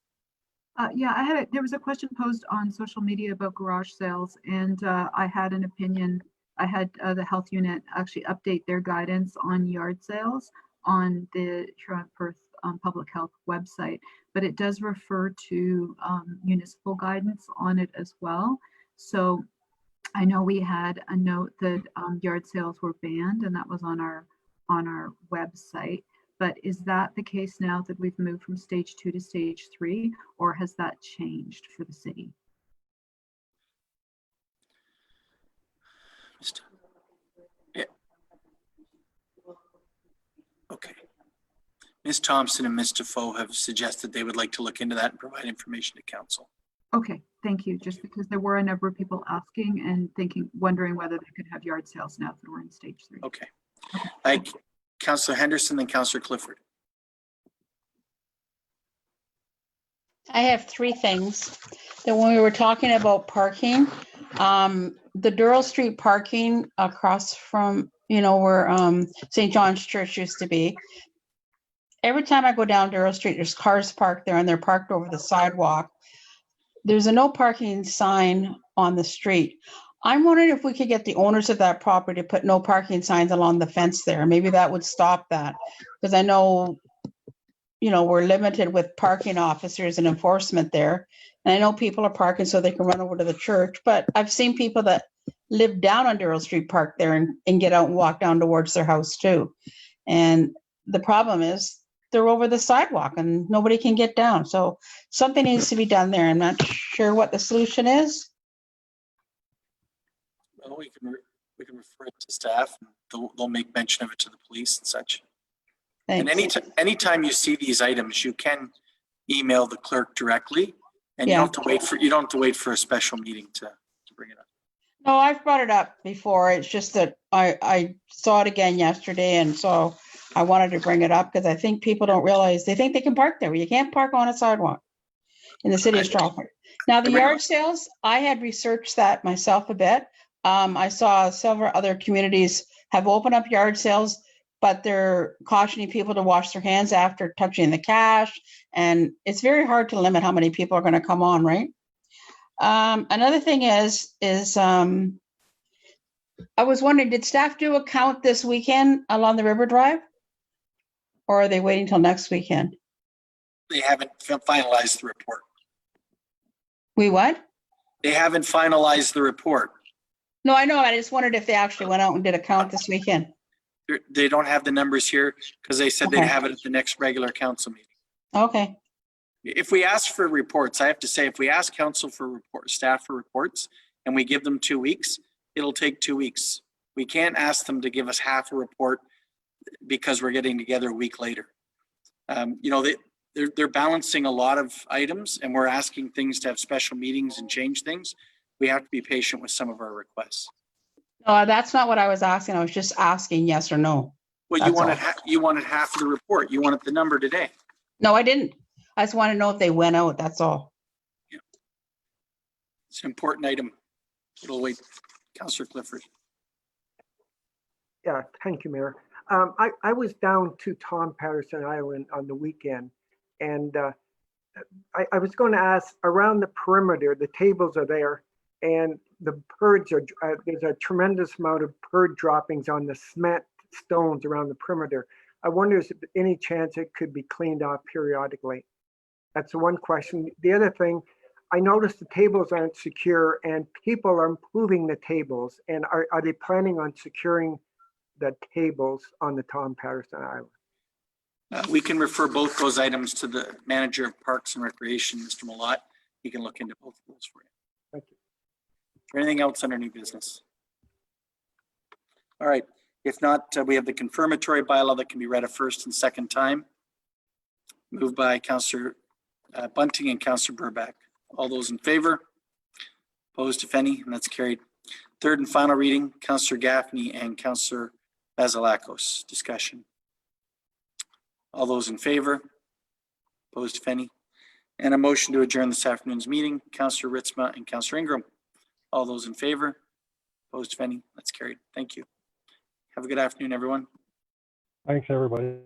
Speaker 6: Yeah, there was a question posed on social media about garage sales, and I had an opinion. I had the health unit actually update their guidance on yard sales on the Toronto Perth Public Health website, but it does refer to municipal guidance on it as well. So I know we had a note that yard sales were banned, and that was on our website. But is that the case now that we've moved from stage 2 to stage 3, or has that changed for the city?
Speaker 1: Yeah. Okay. Ms. Thompson and Ms. Defoe have suggested they would like to look into that and provide information to council.
Speaker 6: Okay, thank you. Just because there were a number of people asking and wondering whether they could have yard sales now that we're in stage 3.
Speaker 1: Okay. Councillor Henderson and Councillor Clifford.
Speaker 10: I have 3 things. That when we were talking about parking, the Durrell Street parking across from, where St. John's Church used to be. Every time I go down Durrell Street, there's cars parked there, and they're parked over the sidewalk. There's a no parking sign on the street. I'm wondering if we could get the owners of that property to put no parking signs along the fence there. Maybe that would stop that, because I know, we're limited with parking officers and enforcement there. And I know people are parking so they can run over to the church, but I've seen people that live down on Durrell Street park there and get out and walk down towards their house too. And the problem is they're over the sidewalk and nobody can get down. So something needs to be done there. I'm not sure what the solution is.
Speaker 1: Well, we can refer it to staff. They'll make mention of it to the police and such.
Speaker 10: Thanks.
Speaker 1: And anytime you see these items, you can email the clerk directly, and you don't have to wait for a special meeting to bring it up.
Speaker 10: No, I've brought it up before. It's just that I saw it again yesterday, and so I wanted to bring it up because I think people don't realize, they think they can park there. You can't park on a sidewalk in the city of Stratford. Now, the yard sales, I had researched that myself a bit. I saw several other communities have opened up yard sales, but they're cautioning people to wash their hands after touching the cash. And it's very hard to limit how many people are going to come on, right? Another thing is I was wondering, did staff do a count this weekend along the River Drive? Or are they waiting till next weekend?
Speaker 1: They haven't finalized the report.
Speaker 10: We what?
Speaker 1: They haven't finalized the report.
Speaker 10: No, I know. I just wondered if they actually went out and did a count this weekend.
Speaker 1: They don't have the numbers here because they said they'd
Speaker 10: Okay.
Speaker 1: have it at the next regular council meeting.
Speaker 10: Okay,
Speaker 1: If we ask for reports, I have to say, if we ask council for staff for reports and we give them 2 weeks, it'll take 2 weeks. We can't ask them to give us half a report because we're getting together a week later. You know, they're balancing a lot of items and we're asking things to have special meetings and change things. We have to be patient with some of our requests.
Speaker 10: no, that's not what I was asking. I was just asking yes or no.
Speaker 1: Well,
Speaker 10: That's
Speaker 1: you wanted half of the report. You wanted the number today.
Speaker 10: No, I didn't. I just want to know if they went out, that's all.
Speaker 1: It's an important item. It'll wait. Councillor Clifford.
Speaker 12: Yeah, thank you, Mayor. I was down to Tom Patterson Island on the weekend, and I was going to ask, around the perimeter, the tables are there, and the birds are, there's a tremendous amount of bird droppings on the cement stones around the perimeter. I wonder if there's any chance it could be cleaned off periodically. That's one question. The other thing, I noticed the tables aren't secure and people are improving the tables. And are they planning on securing the tables on the Tom Patterson Island?
Speaker 1: We can refer both those items to the manager of Parks and Recreation, Mr. Malott. He can look into both of those for you.
Speaker 12: Thank you.
Speaker 1: Anything else under new business? All right. If not, we have the confirmatory bylaw that can be read a first and second time. Moved by Councillor Bunting and Councillor Burback. All those in favor? Opposed, if any, and that's carried. Third and final reading, Councillor Gaffney and Councillor Basilakos. Discussion. All those in favor? Opposed, if any. And a motion to adjourn this afternoon's meeting, Councillor Ritzma and Councillor Ingram. All those in favor? Opposed, if any, that's carried. Thank you. Have a good afternoon, everyone.
Speaker 14: Thanks, everybody.